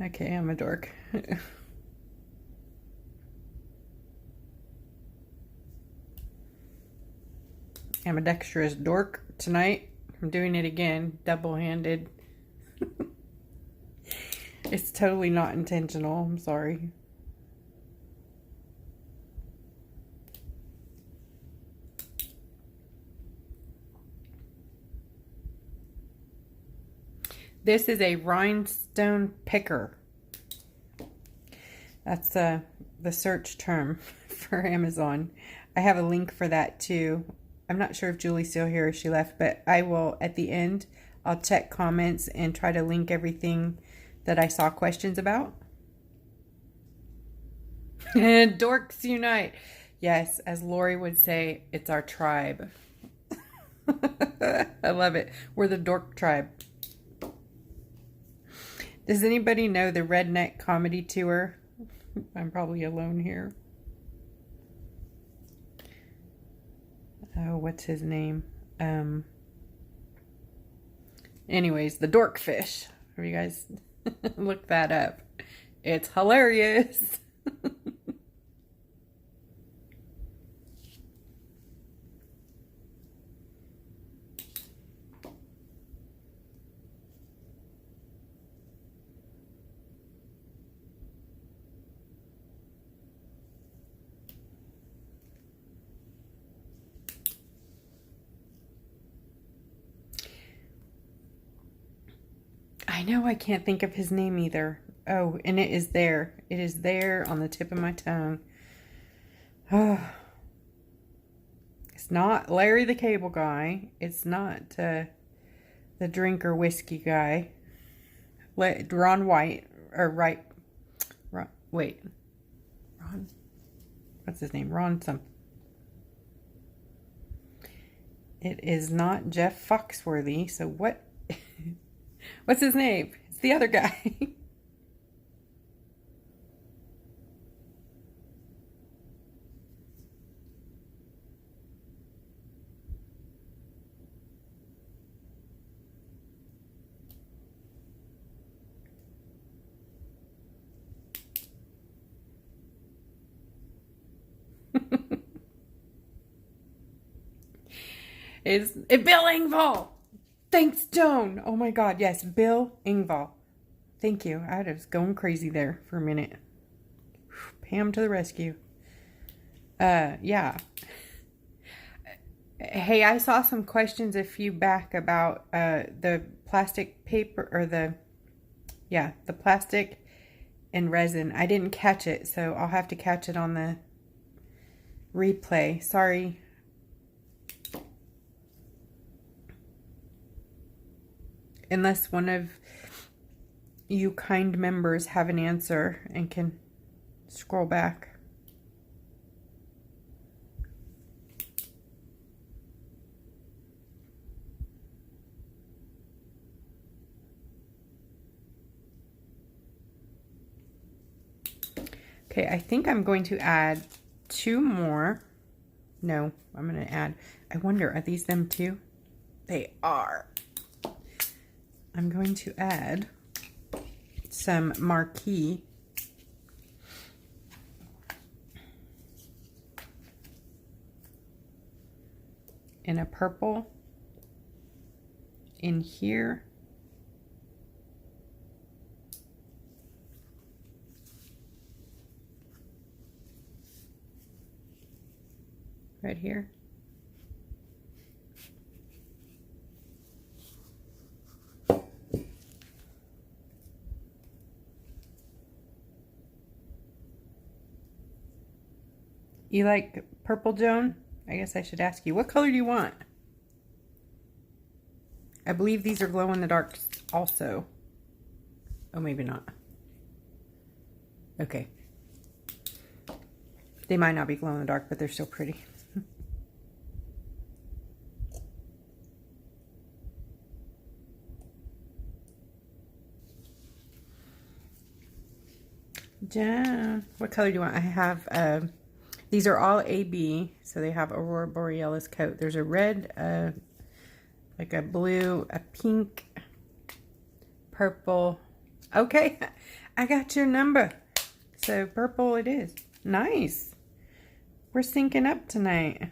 Okay, I'm a dork. Ambidextrous dork tonight. I'm doing it again, double-handed. It's totally not intentional. I'm sorry. This is a rhinestone picker. That's the search term for Amazon. I have a link for that too. I'm not sure if Julie's still here or she left, but I will, at the end, I'll check comments and try to link everything that I saw questions about. Dorks unite. Yes, as Lori would say, it's our tribe. I love it. We're the dork tribe. Does anybody know the Redneck Comedy Tour? I'm probably alone here. Oh, what's his name? Anyways, the Dorkfish. Have you guys look that up? It's hilarious. I know I can't think of his name either. Oh, and it is there. It is there on the tip of my tongue. Oh. It's not Larry the Cable Guy. It's not the drinker whiskey guy. Ron White. Or right. Ron, wait. Ron. What's his name? Ron something. It is not Jeff Foxworthy. So what? What's his name? It's the other guy. It's Bill Engvall. Thanks, Joan. Oh my God, yes, Bill Engvall. Thank you. I was going crazy there for a minute. Pam to the rescue. Yeah. Hey, I saw some questions a few back about the plastic paper, or the plastic and resin. I didn't catch it, so I'll have to catch it on the replay. Sorry. Unless one of you kind members have an answer and can scroll back. Okay, I think I'm going to add 2 more. No, I'm going to add, I wonder, are these them too? They are. I'm going to add some marquee. In a purple in here. Right here. You like purple, Joan? I guess I should ask you, what color do you want? I believe these are glow in the dark also. Oh, maybe not. Okay. They might not be glow in the dark, but they're still pretty. Joan, what color do you want? I have these are all AB, so they have Aurora Borealis coat. There's a red, like a blue, a pink, purple. Okay, I got your number. So purple it is. Nice. We're syncing up tonight.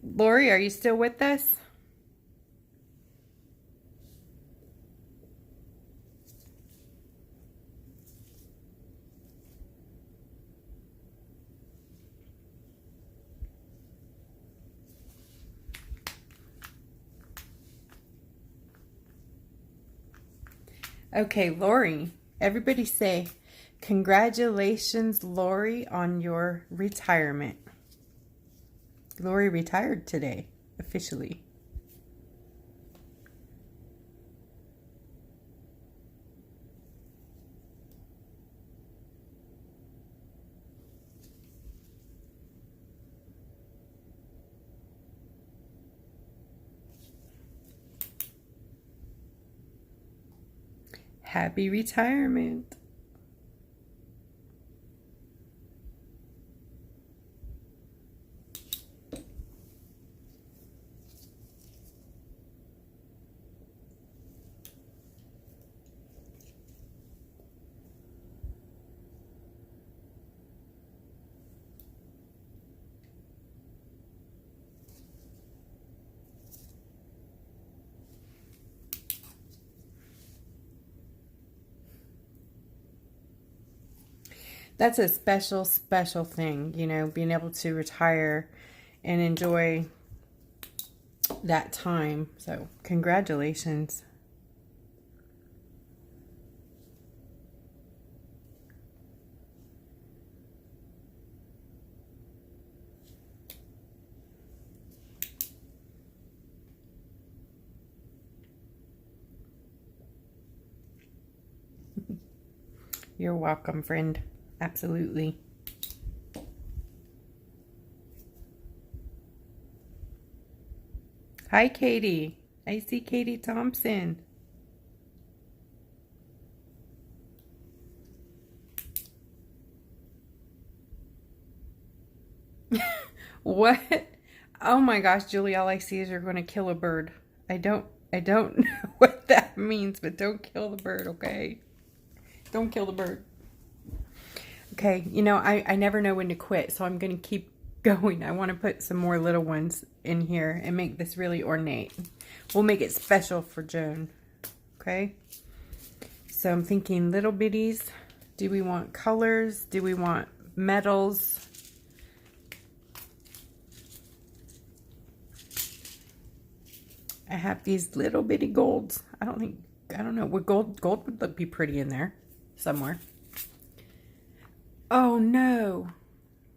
Lori, are you still with us? Okay, Lori. Everybody say, congratulations, Lori, on your retirement. Lori retired today, officially. Happy retirement. That's a special, special thing, you know, being able to retire and enjoy that time. So, congratulations. You're welcome, friend. Absolutely. Hi, Katie. I see Katie Thompson. What? Oh my gosh, Julie, all I see is you're going to kill a bird. I don't know what that means, but don't kill the bird, okay? Don't kill the bird. Okay, you know, I never know when to quit, so I'm going to keep going. I want to put some more little ones in here and make this really ornate. We'll make it special for Joan, okay? So I'm thinking little bitties. Do we want colors? Do we want metals? I have these little bitty golds. I don't know. Would gold would be pretty in there somewhere. Oh, no.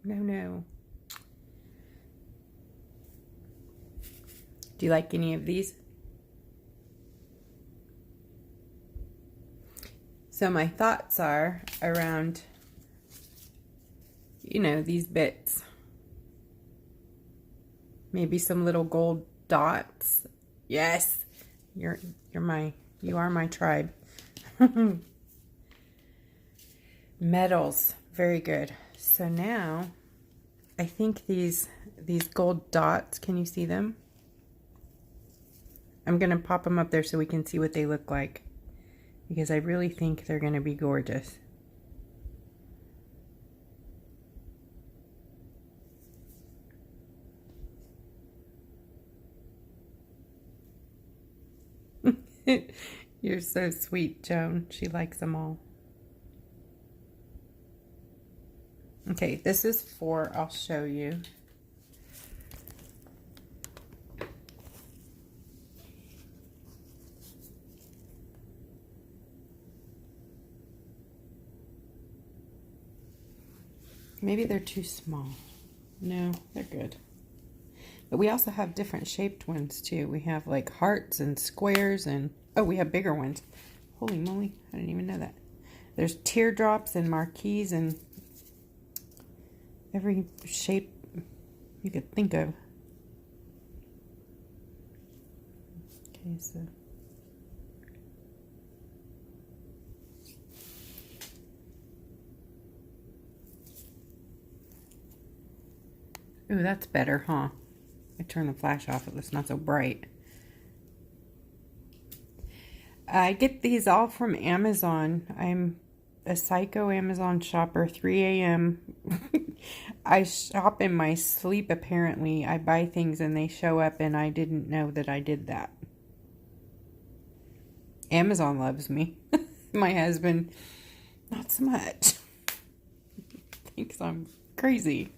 No. Do you like any of these? So my thoughts are around, you know, these bits. Maybe some little gold dots. Yes. You are my tribe. Metals. Very good. So now I think these gold dots, can you see them? I'm going to pop them up there so we can see what they look like, because I really think they're going to be gorgeous. You're so sweet, Joan. She likes them all. Okay, this is 4. I'll show you. Maybe they're too small. No, they're good. But we also have different shaped ones too. We have like hearts and squares and, oh, we have bigger ones. Holy moly, I didn't even know that. There's teardrops and marquees and every shape you could think of. Okay, so. Ooh, that's better, huh? I turn the flash off, it's not so bright. I get these all from Amazon. I'm a psycho Amazon shopper, 3 a.m. I shop in my sleep, apparently. I buy things and they show up and I didn't know that I did that. Amazon loves me. My husband, not so much. Thinks I'm crazy.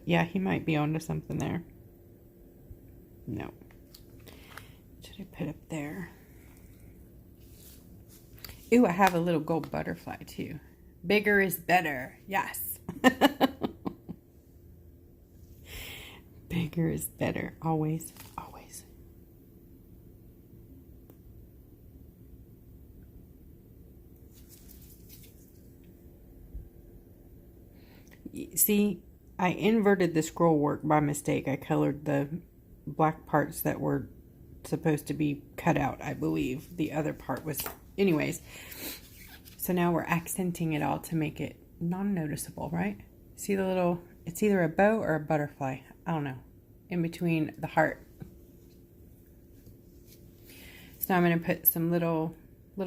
Yeah, he might be onto something there. No. Should I put up there? Ooh, I have a little gold butterfly too. Bigger is better. Yes. Bigger is better. Always, always. See, I inverted the scroll work by mistake. I colored the black parts that were supposed to be cut out, I believe. The other part was... Anyways, so now we're accenting it all to make it non-noticeable, right? See the little... It's either a bow or a butterfly. I don't know. In between the heart. So now I'm going to put some little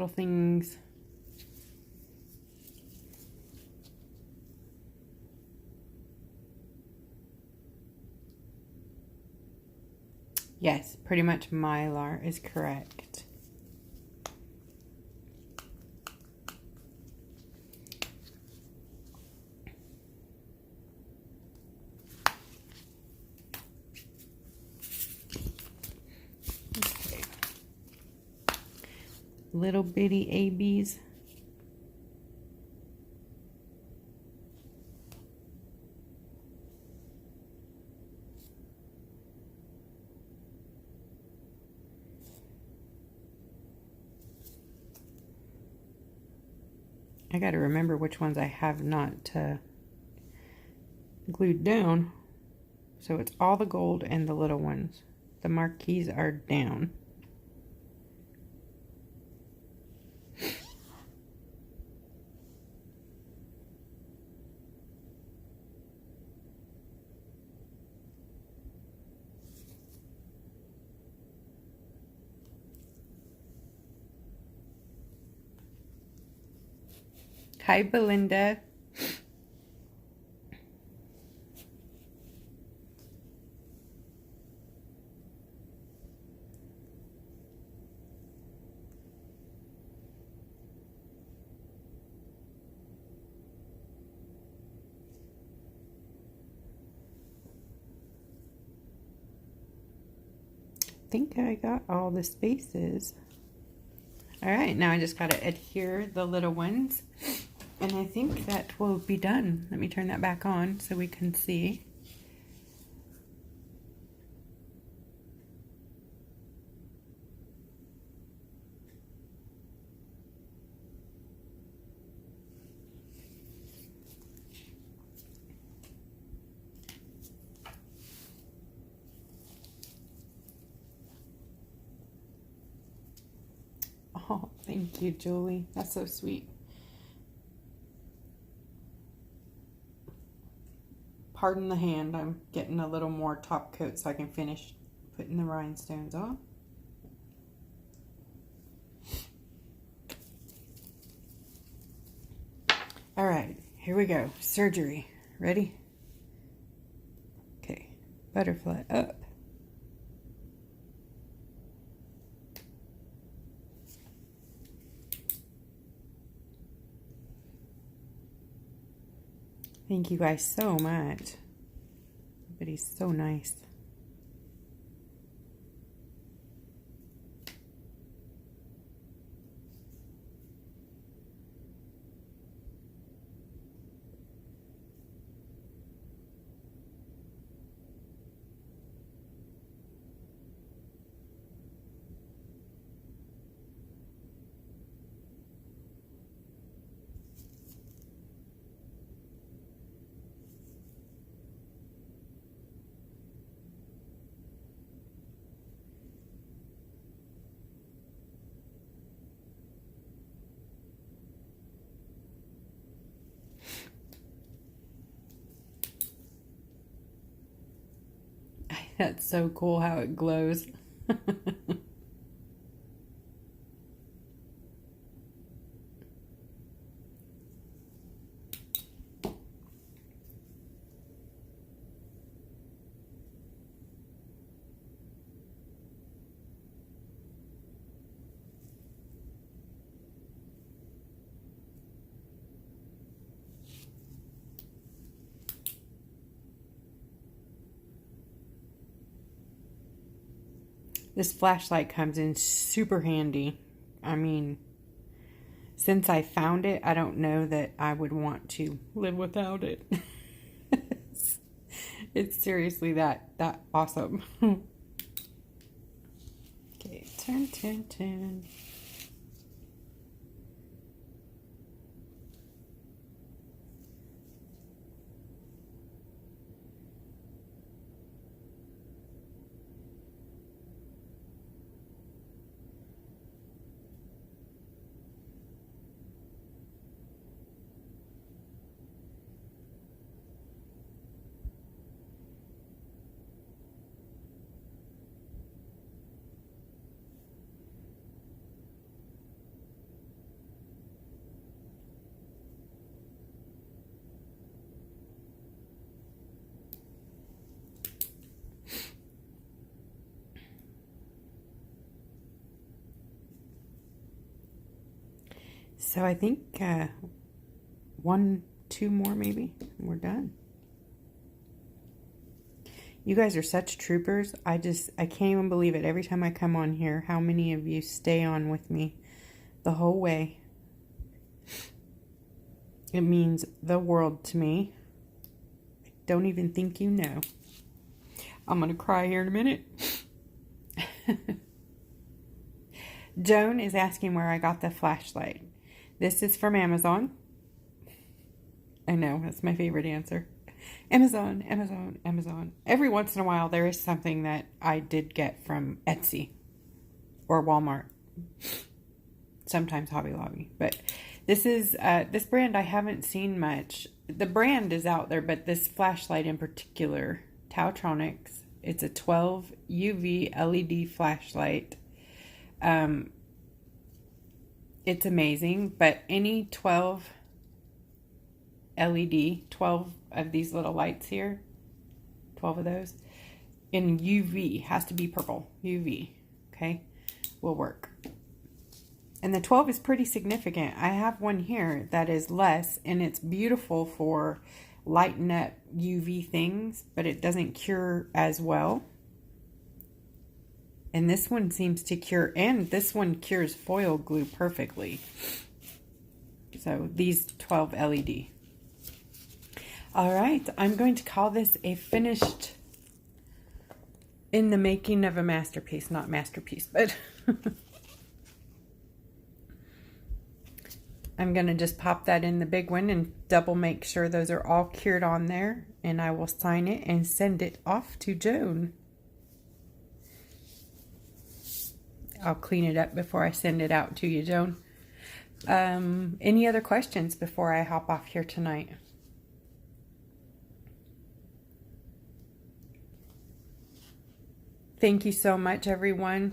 things... Yes, pretty much Mylar is correct. Okay. Little bitty ABs. I got to remember which ones I have not glued down. So it's all the gold and the little ones. The marquees are down. Hi, Belinda. I think I got all the spaces. All right, now I just got to adhere the little ones. And I think that will be done. Let me turn that back on so we can see. Oh, thank you, Julie. That's so sweet. Pardon the hand, I'm getting a little more top coat so I can finish putting the rhinestones on. All right, here we go. Surgery. Ready? Okay, butterfly up. Thank you guys so much. Everybody's so nice. That's so cool how it glows. This flashlight comes in super handy. I mean, since I found it, I don't know that I would want to live without it. It's seriously that awesome. Okay, turn. So I think 1, 2 more maybe, and we're done. You guys are such troopers. I can't even believe it. Every time I come on here, how many of you stay on with me the whole way. It means the world to me. I don't even think you know. I'm going to cry here in a minute. Joan is asking where I got the flashlight. This is from Amazon. I know, that's my favorite answer. Amazon, Amazon, Amazon. Every once in a while, there is something that I did get from Etsy or Walmart. Sometimes Hobby Lobby. But this is, this brand I haven't seen much. The brand is out there, but this flashlight in particular, Tautronics, it's a 12 UV LED flashlight. It's amazing, but any 12 LED, 12 of these little lights here, 12 of those, in UV, has to be purple, UV, okay, will work. And the 12 is pretty significant. I have one here that is less, and it's beautiful for lighten up UV things, but it doesn't cure as well. And this one seems to cure, and this one cures foil glue perfectly. So these 12 LED. All right, I'm going to call this a finished in the making of a masterpiece. Not masterpiece, but I'm going to just pop that in the big one and double make sure those are all cured on there. And I will sign it and send it off to Joan. I'll clean it up before I send it out to you, Joan. Any other questions before I hop off here tonight? Thank you so much, everyone.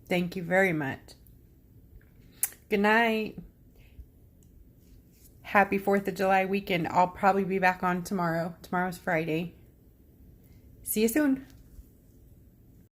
Thank you very much. Good night. Happy 4th of July weekend. I'll probably be back on tomorrow. Tomorrow's Friday. See you soon.